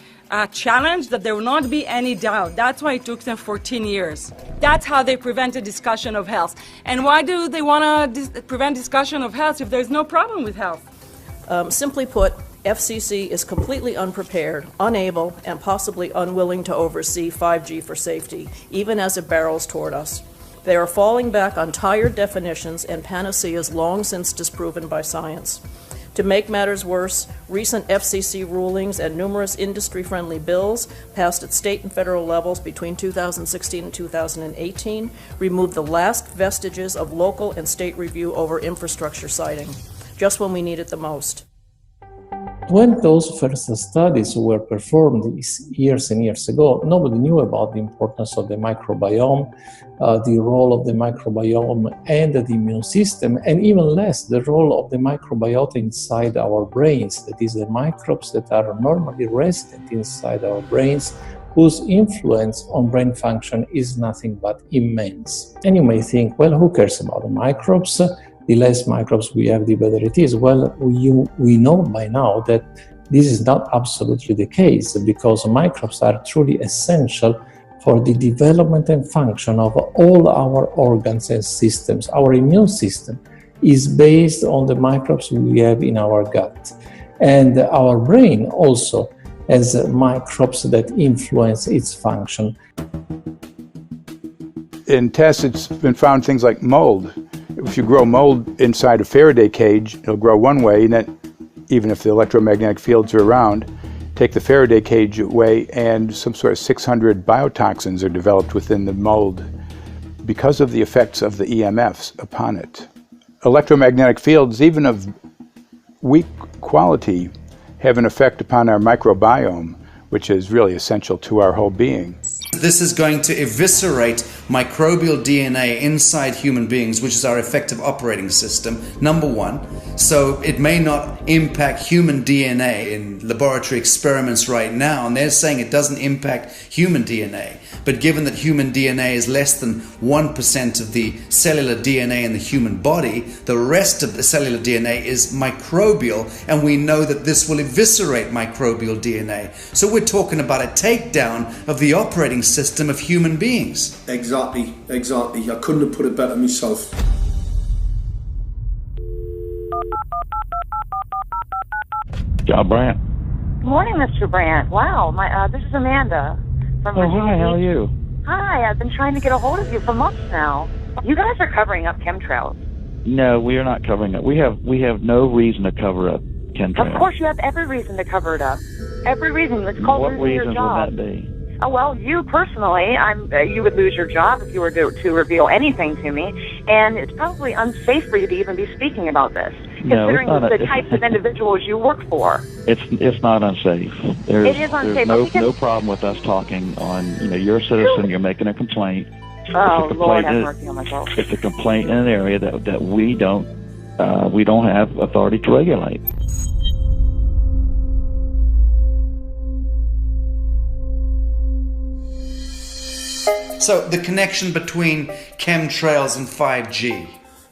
challenged, that there will not be any doubt. That's why it took them 14 years. That's how they prevented discussion of health. And why do they want to prevent discussion of health if there's no problem with health? Simply put, FCC is completely unprepared, unable, and possibly unwilling to oversee 5G for safety, even as it barrels toward us. They are falling back on tired definitions and panaceas long since disproven by science. To make matters worse, recent FCC rulings and numerous industry-friendly bills passed at state and federal levels between 2016 and 2018 removed the last vestiges of local and state review over infrastructure siting, just when we need it the most. When those first studies were performed years and years ago, nobody knew about the importance of the microbiome, the role of the microbiome and the immune system, and even less the role of the microbiota inside our brains, that is, the microbes that are normally resident inside our brains, whose influence on brain function is nothing but immense. And you may think, well, who cares about the microbes? The less microbes we have, the better it is. Well, we know by now that this is not absolutely the case, because microbes are truly essential for the development and function of all our organs and systems. Our immune system is based on the microbes we have in our gut. And our brain also has microbes that influence its function. In tests, it's been found things like mold. If you grow mold inside a Faraday cage, it'll grow one way, and then even if the electromagnetic fields are around, take the Faraday cage away and some sort of 600 biotoxins are developed within the mold because of the effects of the EMFs upon it. Electromagnetic fields, even of weak quality, have an effect upon our microbiome, which is really essential to our whole being. This is going to eviscerate microbial DNA inside human beings, which is our effective operating system, number one. So it may not impact human DNA in laboratory experiments right now, and they're saying it doesn't impact human DNA. But given that human DNA is less than 1% of the cellular DNA in the human body, the rest of the cellular DNA is microbial, and we know that this will eviscerate microbial DNA. So we're talking about a takedown of the operating system of human beings. Exactly. I couldn't have put it better myself. John Brandt. Good morning, Mr. Brandt. Wow, this is Amanda from Virginia. Hi, how are you? Hi, I've been trying to get a hold of you for months now. You guys are covering up chemtrails. No, we are not covering up. We have no reason to cover up chemtrails. Of course, you have every reason to cover it up. Every reason. It's called What losing your reason job. would that be? Oh, well, you personally, you would lose your job if you were to reveal anything to me, and it's probably unsafe for you to even be speaking about this, No, considering it's not the types of individuals you work for. It's not unsafe. It is unsafe. There's no problem with us talking on, you're a citizen, you're making a complaint. Oh, Lord have mercy on my soul. It's a complaint in an area that we don't have authority to regulate. So the connection between chemtrails and 5G.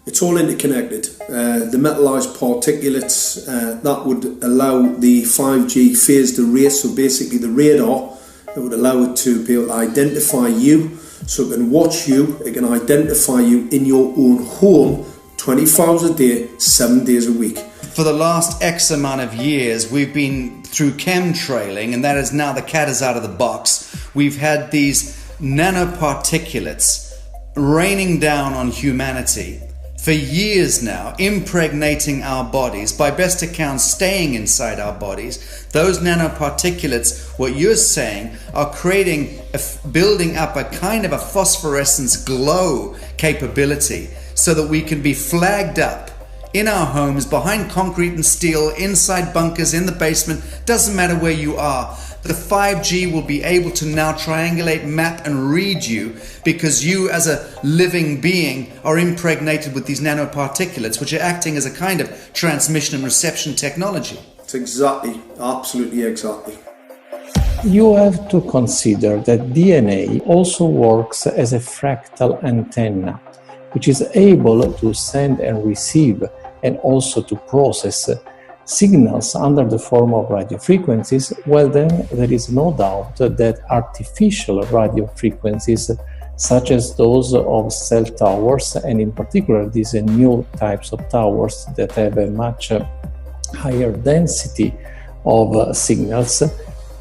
It's all interconnected. The metallized particulates that would allow the 5G phased array, so basically the radar that would allow it to be able to identify you, so it can watch you, it can identify you in your own home 24 hours a day, 7 days a week. For the last X amount of years, we've been through chemtrailing, and that is now the cat is out of the box. We've had these nanoparticulates raining down on humanity for years now, impregnating our bodies, by best accounts staying inside our bodies. Those nanoparticulates, what you're saying, are building up a kind of a phosphorescence glow capability so that we can be flagged up in our homes, behind concrete and steel, inside bunkers, in the basement, doesn't matter where you are. The 5G will be able to now triangulate, map and read you, because you as a living being are impregnated with these nanoparticulates, which are acting as a kind of transmission and reception technology. It's exactly, absolutely exactly. You have to consider that DNA also works as a fractal antenna, which is able to send and receive and also to process signals under the form of radio frequencies. Well, then there is no doubt that artificial radio frequencies, such as those of cell towers, and in particular these new types of towers that have a much higher density of signals,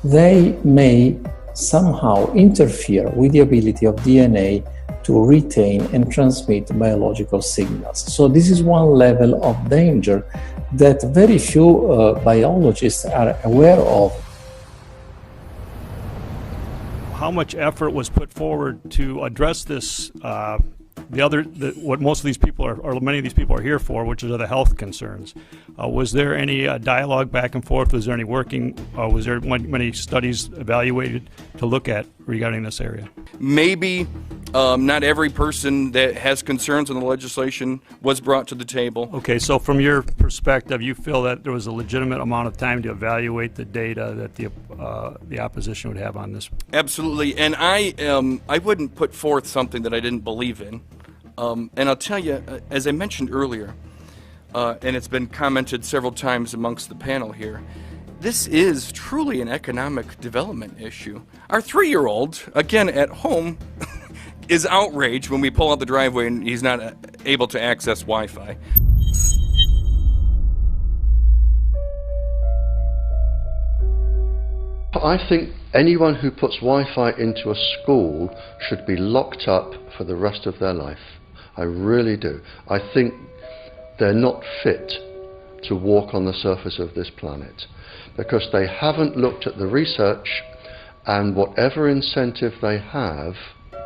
they may somehow interfere with the ability of DNA to retain and transmit biological signals. So this is one level of danger that very few biologists are aware of. How much effort was put forward to address this, what most of these people or many of these people are here for, which are the health concerns? Was there any dialogue back and forth? Was there any working? Was there many studies evaluated to look at regarding this area? Maybe not every person that has concerns on the legislation was brought to the table. Okay, so from your perspective, you feel that there was a legitimate amount of time to evaluate the data that the opposition would have on this? Absolutely, and I wouldn't put forth something that I didn't believe in. And I'll tell you, as I mentioned earlier, and it's been commented several times amongst the panel here, this is truly an economic development issue. Our 3-year-old, again at home, is outraged when we pull out the driveway and he's not able to access Wi-Fi. I think anyone who puts Wi-Fi into a school should be locked up for the rest of their life. I really do. I think they're not fit to walk on the surface of this planet because they haven't looked at the research, and whatever incentive they have,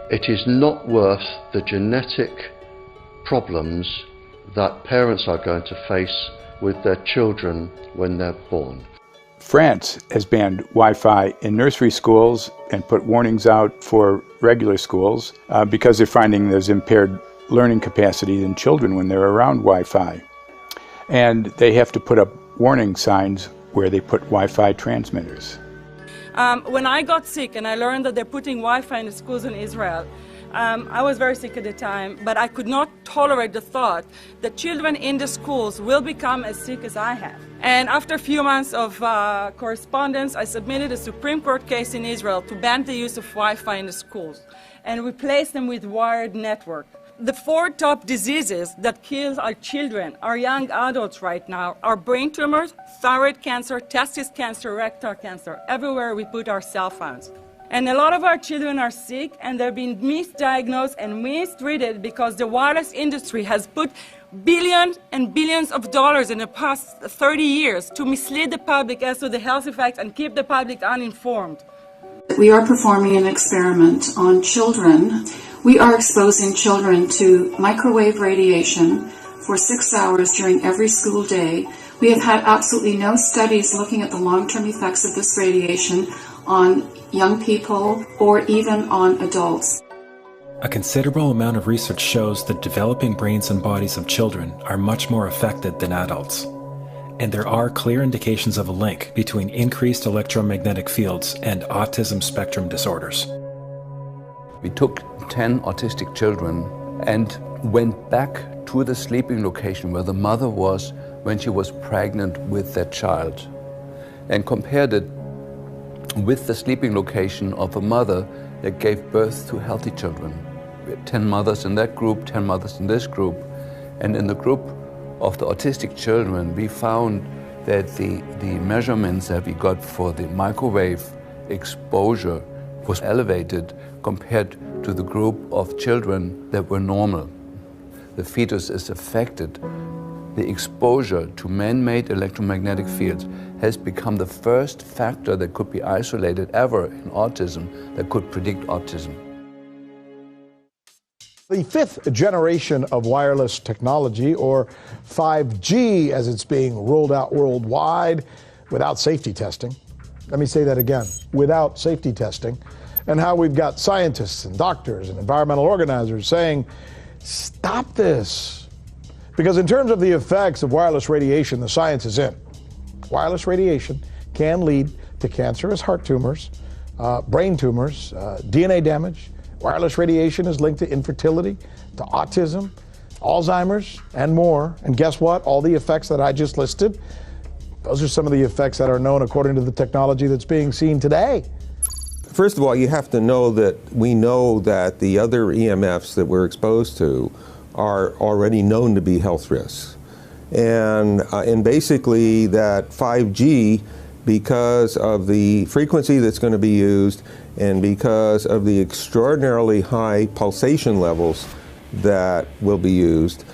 it is not worth the genetic problems that parents are going to face with their children when they're born. France has banned Wi-Fi in nursery schools and put warnings out for regular schools because they're finding there's impaired learning capacity in children when they're around Wi-Fi. And they have to put up warning signs where they put Wi-Fi transmitters. When I got sick and I learned that they're putting Wi-Fi in the schools in Israel, I was very sick at the time, but I could not tolerate the thought that children in the schools will become as sick as I have. And after a few months of correspondence, I submitted a Supreme Court case in Israel to ban the use of Wi-Fi in the schools and replace them with wired network. The 4 top diseases that kill our children, our young adults right now, are brain tumors, thyroid cancer, testis cancer, rectal cancer, everywhere we put our cell phones. And a lot of our children are sick and they're being misdiagnosed and mistreated because the wireless industry has put billions and billions of dollars in the past 30 years to mislead the public as to the health effects and keep the public uninformed. We are performing an experiment on children. We are exposing children to microwave radiation for 6 hours during every school day. We have had absolutely no studies looking at the long-term effects of this radiation on young people or even on adults. A considerable amount of research shows that developing brains and bodies of children are much more affected than adults. And there are clear indications of a link between increased electromagnetic fields and autism spectrum disorders. We took 10 autistic children and went back to the sleeping location where the mother was when she was pregnant with that child and compared it with the sleeping location of a mother that gave birth to healthy children. We had 10 mothers in that group, 10 mothers in this group, and in the group of the autistic children, we found that the measurements that we got for the microwave exposure was elevated compared to the group of children that were normal. The fetus is affected. The exposure to man-made electromagnetic fields has become the first factor that could be isolated ever in autism that could predict autism. The fifth generation of wireless technology, or 5G as it's being rolled out worldwide without safety testing. Let me say that again, without safety testing. And how we've got scientists and doctors and environmental organizers saying, stop this. Because in terms of the effects of wireless radiation, the science is in. Wireless radiation can lead to cancerous heart tumors, brain tumors, DNA damage. Wireless radiation is linked to infertility, to autism, Alzheimer's, and more. And guess what? All the effects that I just listed, those are some of the effects that are known according to the technology that's being seen today. First of all, you have to know that we know that the other EMFs that we're exposed to are already known to be health risks. And basically that 5G, because of the frequency that's going to be used and because of the extraordinarily high pulsation levels that will be used,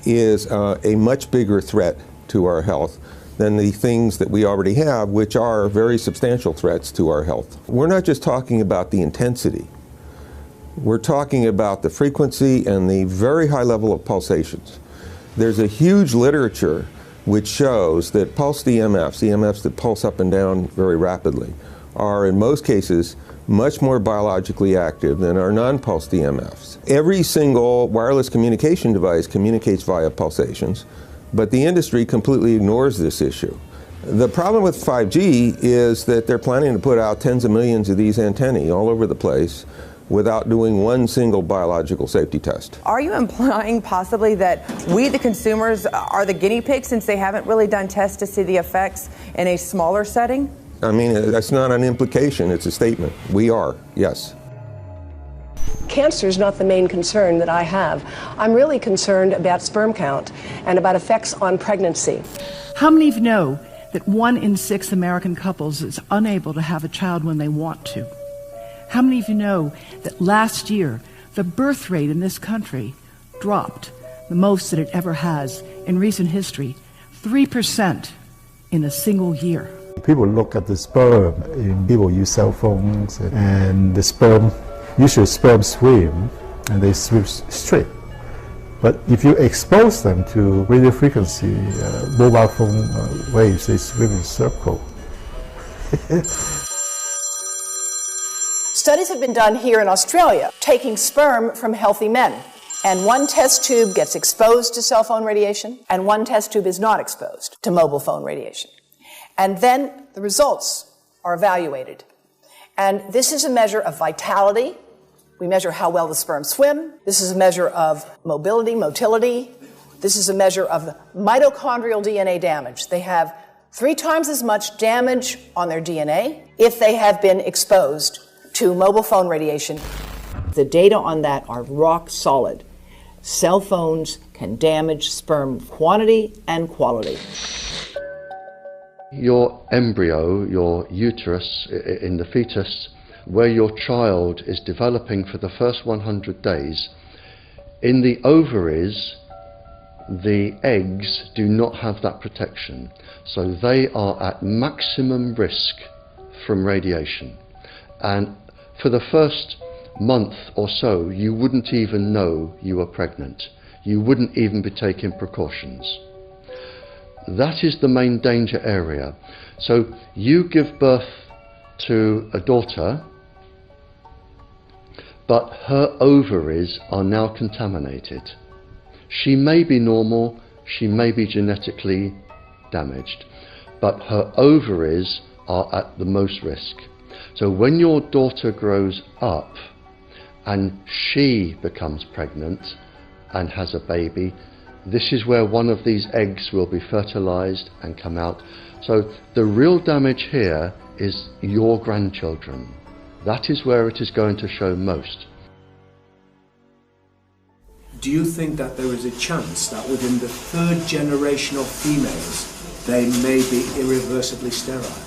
is a much bigger threat to our health than the things that we already have, which are very substantial threats to our health. We're not just talking about the intensity. We're talking about the frequency and the very high level of pulsations. There's a huge literature which shows that pulsed EMFs, EMFs that pulse up and down very rapidly, are in most cases much more biologically active than our non-pulsed EMFs. Every single wireless communication device communicates via pulsations, but the industry completely ignores this issue. The problem with 5G is that they're planning to put out tens of millions of these antennae all over the place without doing one single biological safety test. Are you implying possibly that we, the consumers, are the guinea pigs since they haven't really done tests to see the effects in a smaller setting? I mean, that's not an implication, it's a statement. We are, yes. Cancer is not the main concern that I have. I'm really concerned about sperm count and about effects on pregnancy. How many of you know that 1 in 6 American couples is unable to have a child when they want to? How many of you know that last year the birth rate in this country dropped the most that it ever has in recent history, 3% in a single year? People look at the sperm, and people use cell phones, and the sperm, usually sperm swim, and they swim straight. But if you expose them to radio frequency, mobile phone waves, they swim in a circle. Studies have been done here in Australia, taking sperm from healthy men. And one test tube gets exposed to cell phone radiation, and one test tube is not exposed to mobile phone radiation. And then the results are evaluated. And this is a measure of vitality. We measure how well the sperm swim. This is a measure of motility. This is a measure of mitochondrial DNA damage. They have 3 times as much damage on their DNA if they have been exposed to mobile phone radiation. The data on that are rock solid. Cell phones can damage sperm quantity and quality. Your embryo, your uterus in the fetus, where your child is developing for the first 100 days, in the ovaries, the eggs do not have that protection. So they are at maximum risk from radiation. And for the first month or so, you wouldn't even know you were pregnant. You wouldn't even be taking precautions. That is the main danger area. So you give birth to a daughter, but her ovaries are now contaminated. She may be normal, she may be genetically damaged, but her ovaries are at the most risk. So when your daughter grows up and she becomes pregnant and has a baby, this is where one of these eggs will be fertilized and come out. So the real damage here is your grandchildren. That is where it is going to show most. Do you think that there is a chance that within the third generation of females, they may be irreversibly sterile?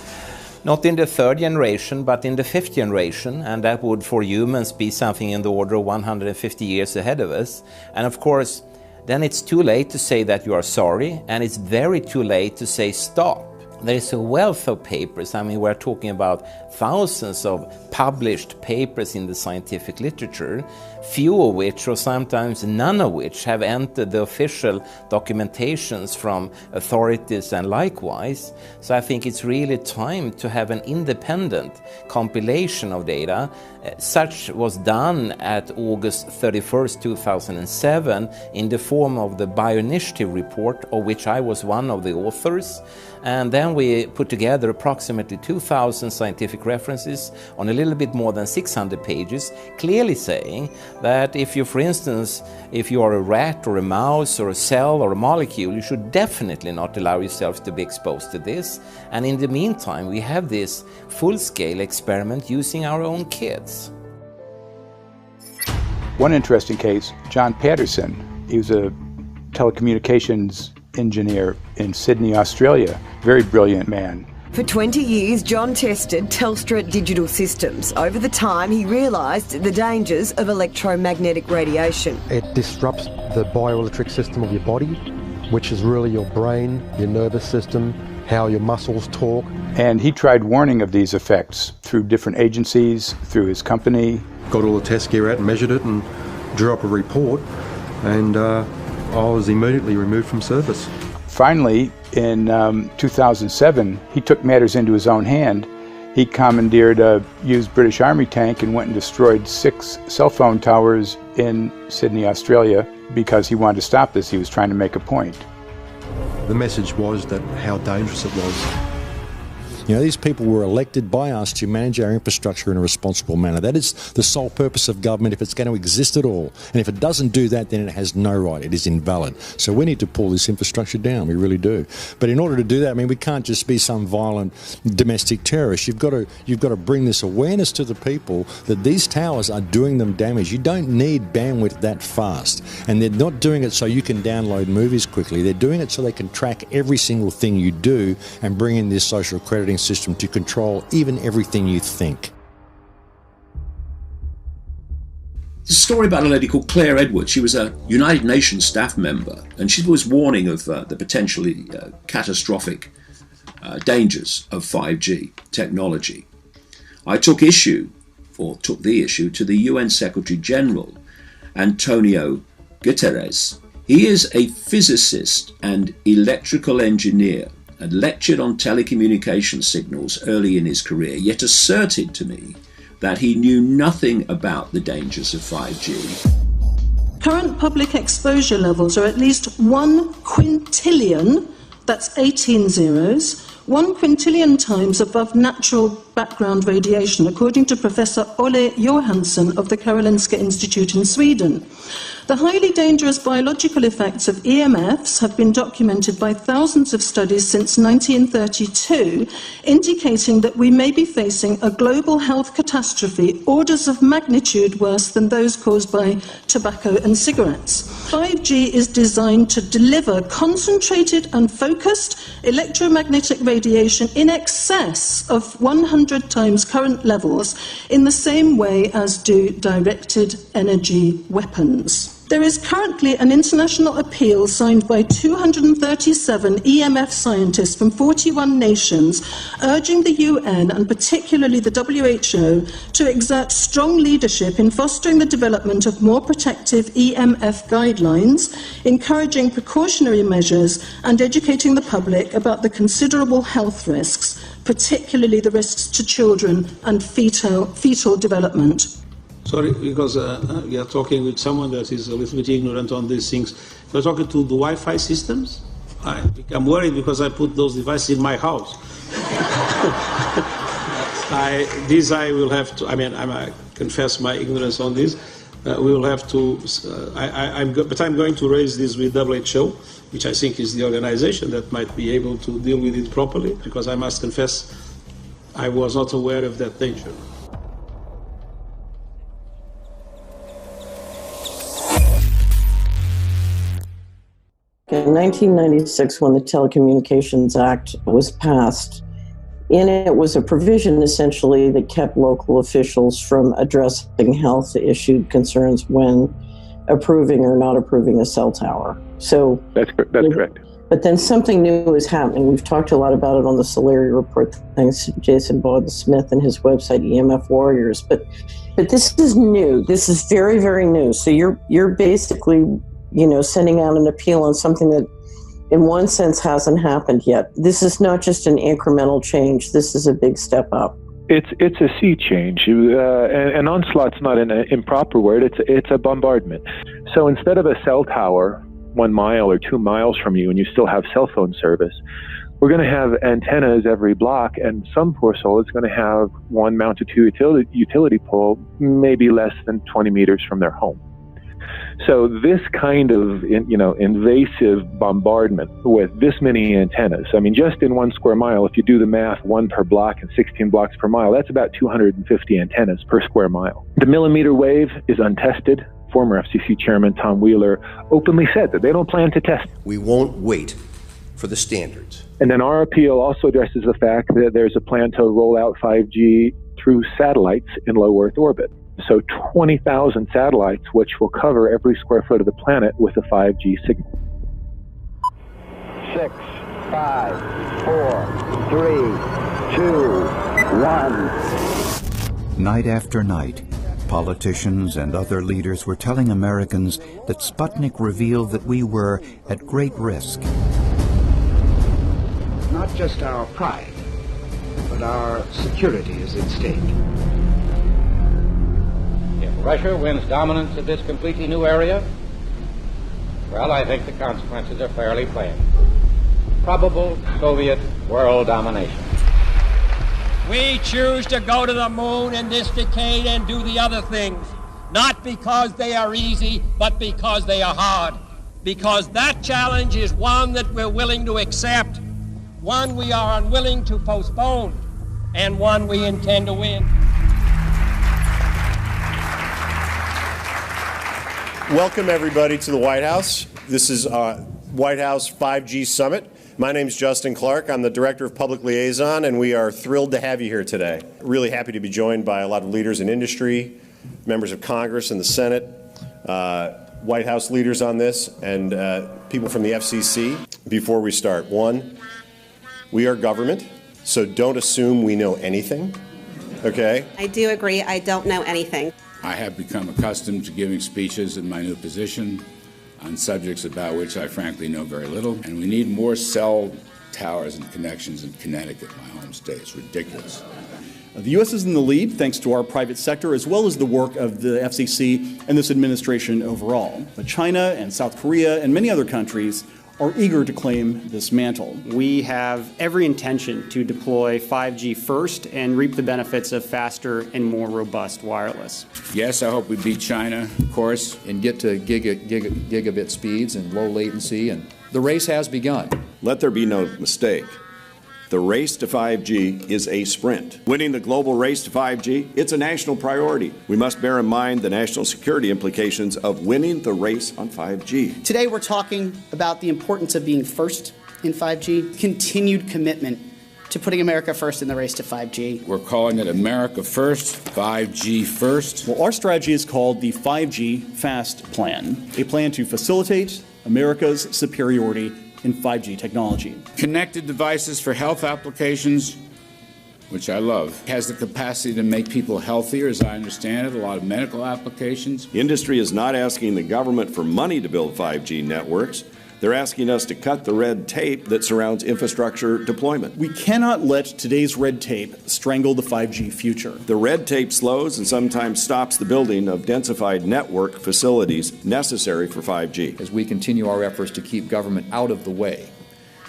Not in the third generation, but in the fifth generation, and that would for humans be something in the order of 150 years ahead of us. And of course, then it's too late to say that you are sorry, and it's very too late to say stop. There is a wealth of papers. I mean, we're talking about thousands of published papers in the scientific literature, few of which, or sometimes none of which, have entered the official documentations from authorities and likewise. So I think it's really time to have an independent compilation of data. Such was done at August 31st, 2007 in the form of the Bioinitiative report, of which I was one of the authors. And then we put together approximately 2,000 scientific references on a little bit more than 600 pages, clearly saying that if you, for instance, if you are a rat or a mouse or a cell or a molecule, you should definitely not allow yourself to be exposed to this. And in the meantime, we have this full-scale experiment using our own kids. One interesting case, John Patterson. He was a telecommunications engineer in Sydney, Australia. Very brilliant man. For 20 years, John tested Telstra digital systems. Over the time, he realised the dangers of electromagnetic radiation. It disrupts the bioelectric system of your body, which is really your brain, your nervous system, how your muscles talk. And he tried warning of these effects through different agencies, through his company. Got all the test gear out and measured it and drew up a report, and I was immediately removed from service. Finally, in 2007, he took matters into his own hand. He commandeered a used British Army tank and went and destroyed 6 cell phone towers in Sydney, Australia, because he wanted to stop this. He was trying to make a point. The message was that how dangerous it was. You know, these people were elected by us to manage our infrastructure in a responsible manner. That is the sole purpose of government if it's going to exist at all. And if it doesn't do that, then it has no right. It is invalid. So we need to pull this infrastructure down. We really do. But in order to do that, I mean, we can't just be some violent domestic terrorist. You've got to bring this awareness to the people that these towers are doing them damage. You don't need bandwidth that fast. And they're not doing it so you can download movies quickly. They're doing it so they can track every single thing you do and bring in this social crediting system to control even everything you think. There's a story about a lady called Claire Edwards. She was a United Nations staff member, and she was warning of the potentially catastrophic dangers of 5G technology. I took the issue to the UN Secretary General, Antonio Guterres. He is a physicist and electrical engineer, and lectured on telecommunication signals early in his career, yet asserted to me that he knew nothing about the dangers of 5G. Current public exposure levels are at least 1 quintillion, that's 18 zeros, 1 quintillion times above natural background radiation, according to Professor Olle Johansson of the Karolinska Institute in Sweden. The highly dangerous biological effects of EMFs have been documented by thousands of studies since 1932, indicating that we may be facing a global health catastrophe orders of magnitude worse than those caused by tobacco and cigarettes. 5G is designed to deliver concentrated and focused electromagnetic radiation in excess of 100 times current levels in the same way as do directed energy weapons. There is currently an international appeal signed by 237 EMF scientists from 41 nations urging the UN and particularly the WHO to exert strong leadership in fostering the development of more protective EMF guidelines, encouraging precautionary measures and educating the public about the considerable health risks, particularly the risks to children and fetal development. Sorry, because we are talking with someone that is a little bit ignorant on these things. If you're talking to the Wi-Fi systems, I become worried because I put those devices in my house. I will have to, I confess my ignorance on this. We will have to, but I'm going to raise this with WHO, which I think is the organization that might be able to deal with it properly, because I must confess I was not aware of that danger. In 1996, when the Telecommunications Act was passed, in it was a provision essentially that kept local officials from addressing health issue concerns when approving or not approving a cell tower. So that's correct. But then something new is happening. We've talked a lot about it on the Solari report, thanks to Jason Bowden-Smith and his website EMF Warriors. But this is new. This is very, very new. So you're basically, sending out an appeal on something that in one sense hasn't happened yet. This is not just an incremental change. This is a big step up. It's a sea change. An onslaught's not an improper word. It's a bombardment. So instead of a cell tower 1 mile or 2 miles from you and you still have cell phone service, we're going to have antennas every block, and some poor soul is going to have one mounted to a utility pole maybe less than 20 meters from their home. So this kind of, invasive bombardment with this many antennas, just in 1 square mile, if you do the math, 1 per block and 16 blocks per mile, that's about 250 antennas per square mile. The millimeter wave is untested. Former FCC Chairman Tom Wheeler openly said that they don't plan to test. We won't wait for the standards. And then our appeal also addresses the fact that there's a plan to roll out 5G through satellites in low Earth orbit. So 20,000 satellites, which will cover every square foot of the planet with a 5G signal. 6, 5, 4, 3, 2, 1. Night after night, politicians and other leaders were telling Americans that Sputnik revealed that we were at great risk. Not just our pride, but our security is at stake. If Russia wins dominance of this completely new area, well, I think the consequences are fairly plain. Probable Soviet world domination. We choose to go to the moon in this decade and do the other things, not because they are easy, but because they are hard. Because that challenge is one that we're willing to accept, one we are unwilling to postpone, and one we intend to win. Welcome, everybody, to the White House. This is White House 5G Summit. My name is Justin Clark. I'm the Director of Public Liaison, and we are thrilled to have you here today. Really happy to be joined by a lot of leaders in industry, members of Congress and the Senate, White House leaders on this, and people from the FCC. Before we start, one, we are government, so don't assume we know anything, okay? I do agree. I don't know anything. I have become accustomed to giving speeches in my new position on subjects about which I frankly know very little, and we need more cell towers and connections in Connecticut, my home state. It's ridiculous. The U.S. is in the lead thanks to our private sector as well as the work of the FCC and this administration overall. But China and South Korea and many other countries are eager to claim this mantle. We have every intention to deploy 5G first and reap the benefits of faster and more robust wireless. Yes, I hope we beat China, of course. And get to gigabit speeds and low latency, and the race has begun. Let there be no mistake. The race to 5G is a sprint. Winning the global race to 5G, it's a national priority. We must bear in mind the national security implications of winning the race on 5G. Today we're talking about the importance of being first in 5G, continued commitment to putting America first in the race to 5G. We're calling it America First, 5G First. Well, our strategy is called the 5G FAST Plan, a plan to facilitate America's superiority in 5G technology. Connected devices for health applications, which I love, has the capacity to make people healthier, as I understand it, a lot of medical applications. Industry is not asking the government for money to build 5G networks. They're asking us to cut the red tape that surrounds infrastructure deployment. We cannot let today's red tape strangle the 5G future. The red tape slows and sometimes stops the building of densified network facilities necessary for 5G. As we continue our efforts to keep government out of the way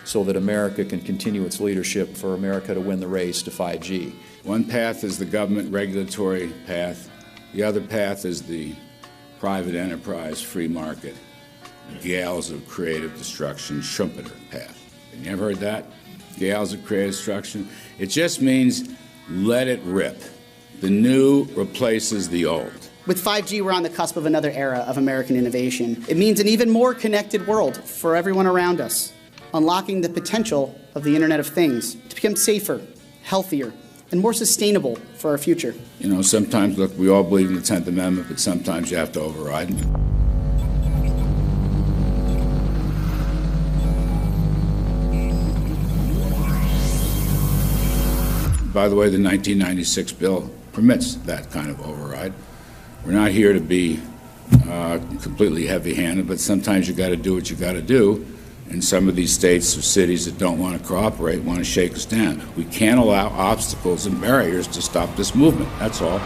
so that America can continue its leadership for America to win the race to 5G. One path is the government regulatory path. The other path is the private enterprise free market. Gales of creative destruction, Schumpeter path. You ever heard that? Gales of creative destruction? It just means let it rip. The new replaces the old. With 5G, we're on the cusp of another era of American innovation. It means an even more connected world for everyone around us, unlocking the potential of the Internet of Things to become safer, healthier, and more sustainable for our future. You know, sometimes, look, we all believe in the 10th Amendment, but sometimes you have to override it. By the way, the 1996 bill permits that kind of override. We're not here to be completely heavy-handed, but sometimes you got to do what you got to do. And some of these states or cities that don't want to cooperate want to shake us down. We can't allow obstacles and barriers to stop this movement. That's all.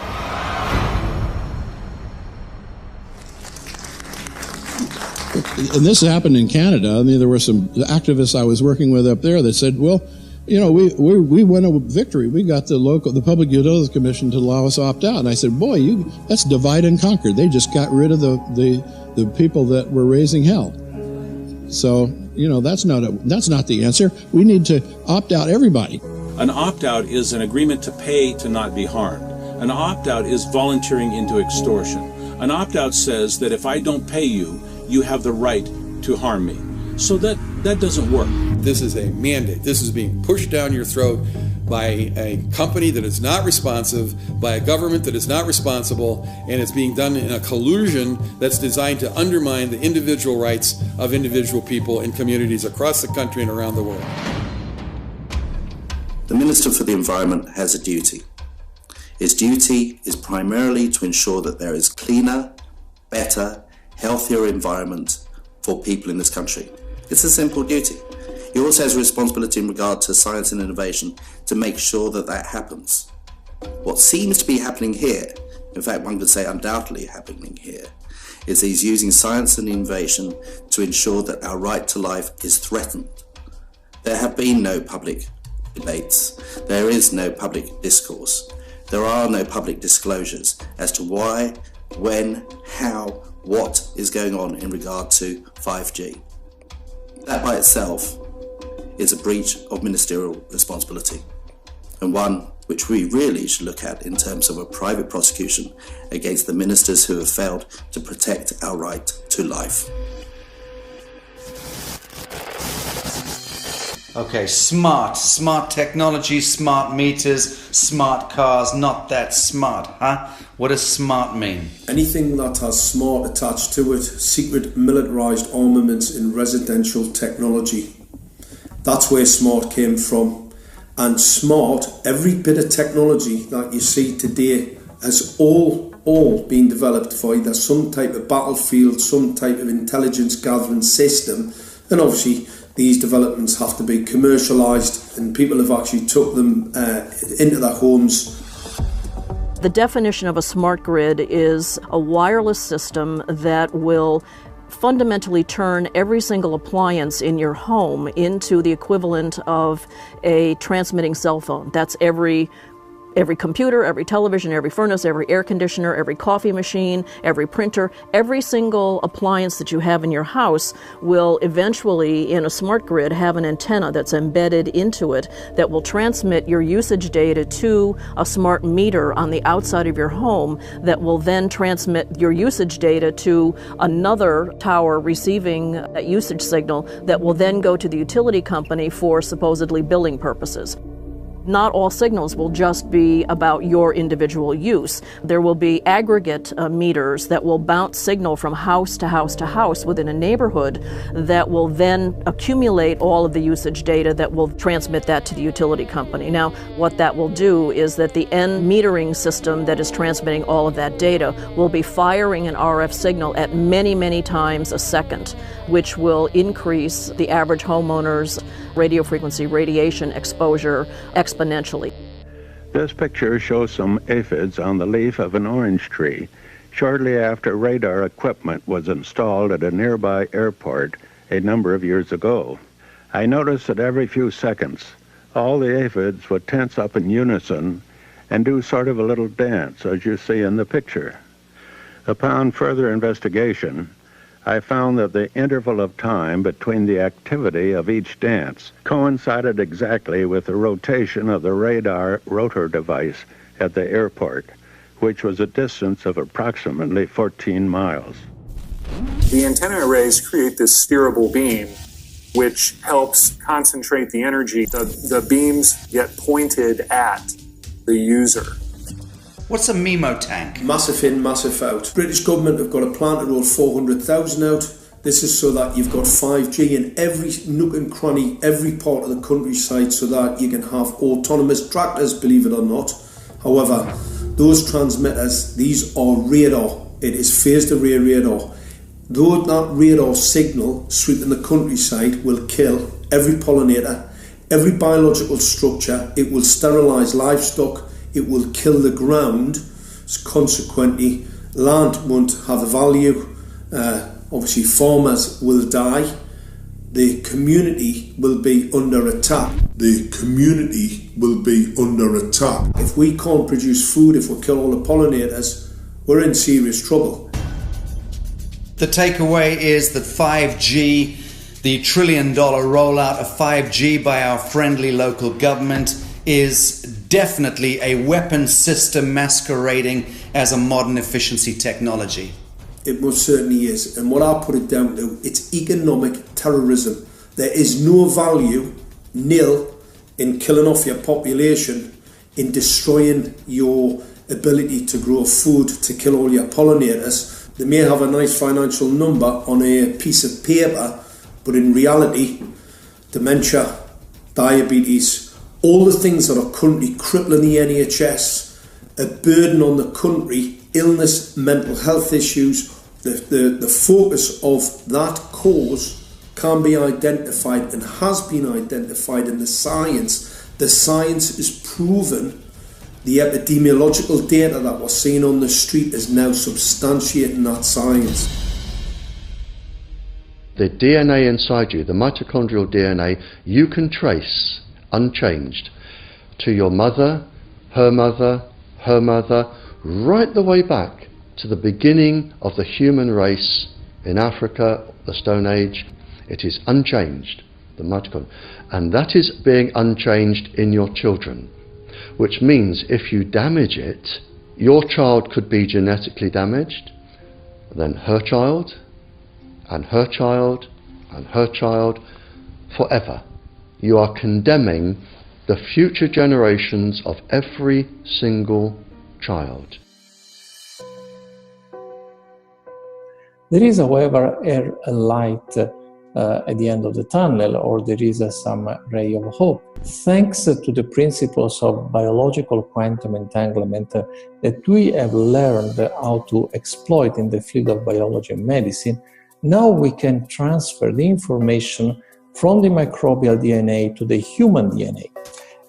And this happened in Canada. I mean, there were some activists I was working with up there that said, well, you know, we won a victory. We got the Public Utilities Commission to allow us to opt out. And I said, boy, that's divide and conquer. They just got rid of the people that were raising hell. So, you know, that's not the answer. We need to opt out everybody. An opt-out is an agreement to pay to not be harmed. An opt-out is volunteering into extortion. An opt-out says that if I don't pay you, you have the right to harm me. So that doesn't work. This is a mandate. This is being pushed down your throat by a company that is not responsive, by a government that is not responsible, and it's being done in a collusion that's designed to undermine the individual rights of individual people in communities across the country and around the world. The Minister for the Environment has a duty. His duty is primarily to ensure that there is cleaner, better, healthier environment for people in this country. It's a simple duty. He also has a responsibility in regard to science and innovation to make sure that that happens. What seems to be happening here, in fact one could say undoubtedly happening here, is he's using science and innovation to ensure that our right to life is threatened. There have been no public debates. There is no public discourse. There are no public disclosures as to why, when, how, what is going on in regard to 5G. That by itself is a breach of ministerial responsibility, and one which we really should look at in terms of a private prosecution against the ministers who have failed to protect our right to life. Okay, smart technology, smart meters, smart cars, not that smart, huh? What does smart mean? Anything that has smart attached to it, secret militarised armaments in residential technology. That's where smart came from. And smart, every bit of technology that you see today has all been developed for either some type of battlefield, some type of intelligence gathering system, and obviously these developments have to be commercialised, and people have actually took them into their homes. The definition of a smart grid is a wireless system that will fundamentally turn every single appliance in your home into the equivalent of a transmitting cell phone. That's every computer, every television, every furnace, every air conditioner, every coffee machine, every printer, every single appliance that you have in your house will eventually, in a smart grid, have an antenna that's embedded into it that will transmit your usage data to a smart meter on the outside of your home that will then transmit your usage data to another tower receiving that usage signal that will then go to the utility company for supposedly billing purposes. Not all signals will just be about your individual use. There will be aggregate meters that will bounce signal from house to house to house within a neighborhood that will then accumulate all of the usage data that will transmit that to the utility company. Now, what that will do is that the end metering system that is transmitting all of that data will be firing an RF signal at many, many times a second, which will increase the average homeowner's radio frequency radiation exposure exponentially. This picture shows some aphids on the leaf of an orange tree shortly after radar equipment was installed at a nearby airport a number of years ago. I noticed that every few seconds, all the aphids would tense up in unison and do sort of a little dance, as you see in the picture. Upon further investigation, I found that the interval of time between the activity of each dance coincided exactly with the rotation of the radar rotor device at the airport, which was a distance of approximately 14 miles. The antenna arrays create this steerable beam, which helps concentrate the energy. The beams get pointed at the user. What's a MIMO tank? Massive in, massive out. British government have got a plan to roll 400,000 out. This is so that you've got 5G in every nook and cranny, every part of the countryside, so that you can have autonomous tractors, believe it or not. However, those transmitters, these are radar. It is phased array radar. Though that radar signal sweeping the countryside will kill every pollinator, every biological structure, it will sterilise livestock, it will kill the ground, so consequently land won't have a value, obviously farmers will die, the community will be under attack. The community will be under attack. If we can't produce food, if we kill all the pollinators, we're in serious trouble. The takeaway is that 5G, the $1 trillion rollout of 5G by our friendly local government, is definitely a weapon system masquerading as a modern efficiency technology. It most certainly is. And what I put it down to, it's economic terrorism. There is no value, nil, in killing off your population, in destroying your ability to grow food, to kill all your pollinators. They may have a nice financial number on a piece of paper, but in reality, dementia, diabetes, all the things that are currently crippling the NHS, a burden on the country, illness, mental health issues, the focus of that cause can be identified and has been identified in the science. The science is proven. The epidemiological data that we're seeing on the street is now substantiating that science. The DNA inside you, the mitochondrial DNA, you can trace unchanged to your mother, her mother, her mother, right the way back to the beginning of the human race in Africa, the Stone Age. It is unchanged, the mitochondria, and that is being unchanged in your children, which means if you damage it, your child could be genetically damaged, then her child, and her child, and her child, forever. You are condemning the future generations of every single child. There is, however, a light at the end of the tunnel, or there is some ray of hope. Thanks to the principles of biological quantum entanglement that we have learned how to exploit in the field of biology and medicine, now we can transfer the information from the microbial DNA to the human DNA.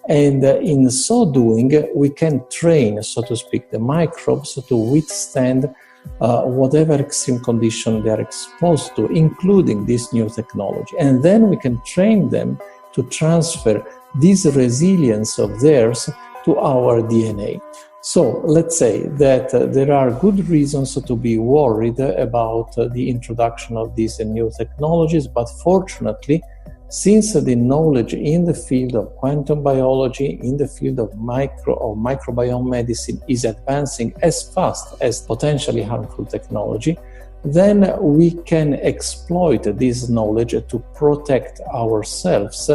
And in so doing, we can train, so to speak, the microbes to withstand whatever extreme condition they are exposed to, including this new technology. And then we can train them to transfer this resilience of theirs to our DNA. So let's say that there are good reasons to be worried about the introduction of these new technologies, but fortunately, since the knowledge in the field of quantum biology, in the field of microbiome medicine is advancing as fast as potentially harmful technology, then we can exploit this knowledge to protect ourselves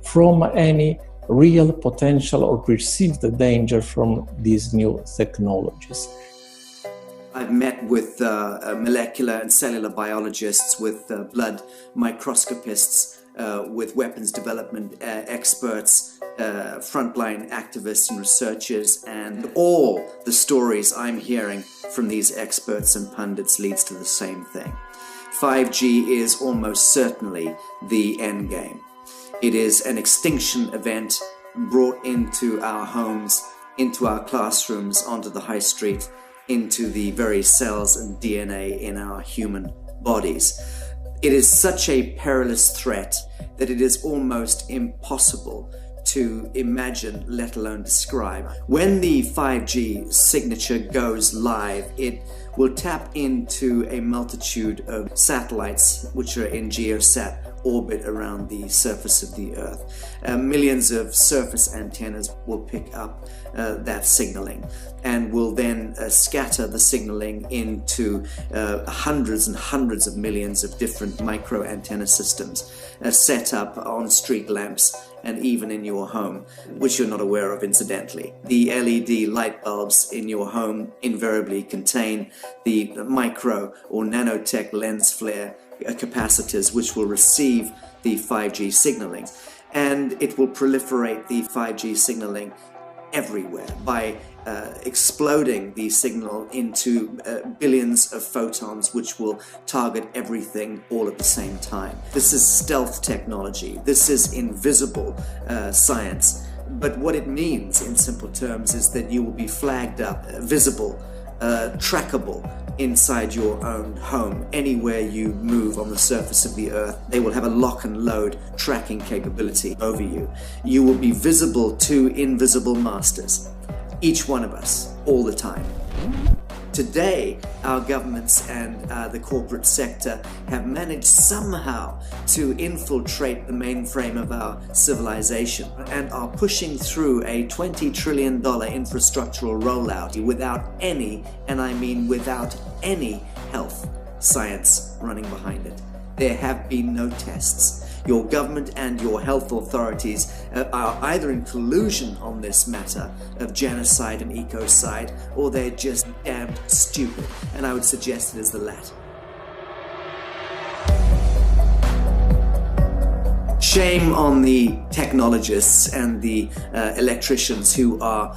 from any real potential or perceived danger from these new technologies. I've met with molecular and cellular biologists, with blood microscopists, with weapons development experts, frontline activists and researchers, and all the stories I'm hearing from these experts and pundits leads to the same thing. 5G is almost certainly the end game. It is an extinction event brought into our homes, into our classrooms, onto the high street, into the very cells and DNA in our human bodies. It is such a perilous threat that it is almost impossible to imagine, let alone describe. When the 5G signature goes live, it will tap into a multitude of satellites which are in geosat orbit around the surface of the Earth. Millions of surface antennas will pick up that signaling and will then scatter the signaling into hundreds and hundreds of millions of different micro antenna systems set up on street lamps and even in your home, which you're not aware of incidentally. The LED light bulbs in your home invariably contain the micro or nanotech lens flare capacitors which will receive the 5G signaling, and it will proliferate the 5G signaling everywhere by exploding the signal into billions of photons which will target everything all at the same time. This is stealth technology. This is invisible science. But what it means in simple terms is that you will be flagged up, visible, trackable inside your own home. Anywhere you move on the surface of the Earth, they will have a lock and load tracking capability over you. You will be visible to invisible masters, each one of us, all the time. Today, our governments and the corporate sector have managed somehow to infiltrate the mainframe of our civilization and are pushing through a $20 trillion infrastructural rollout without any, and I mean without any, health science running behind it. There have been no tests. Your government and your health authorities are either in collusion on this matter of genocide and ecocide, or they're just damned stupid, and I would suggest it is the latter. Shame on the technologists and the electricians who are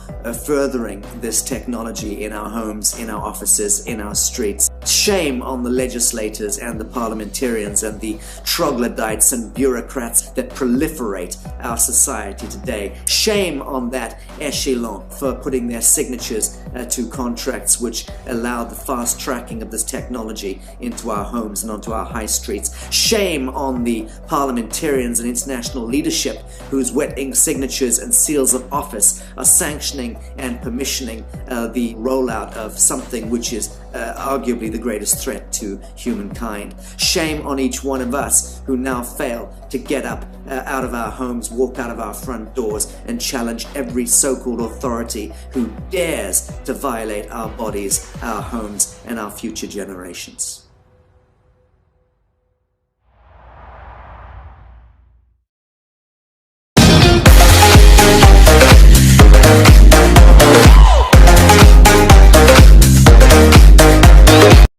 furthering this technology in our homes, in our offices, in our streets. Shame on the legislators and the parliamentarians and the troglodytes and bureaucrats that proliferate our society today. Shame on that echelon for putting their signatures to contracts which allow the fast tracking of this technology into our homes and onto our high streets. Shame on the parliamentarians and international leadership whose wet ink signatures and seals of office are sanctioning and permissioning the rollout of something which is arguably the greatest threat to humankind. Shame on each one of us who now fail to get up out of our homes, walk out of our front doors, and challenge every so-called authority who dares to violate our bodies, our homes, and our future generations.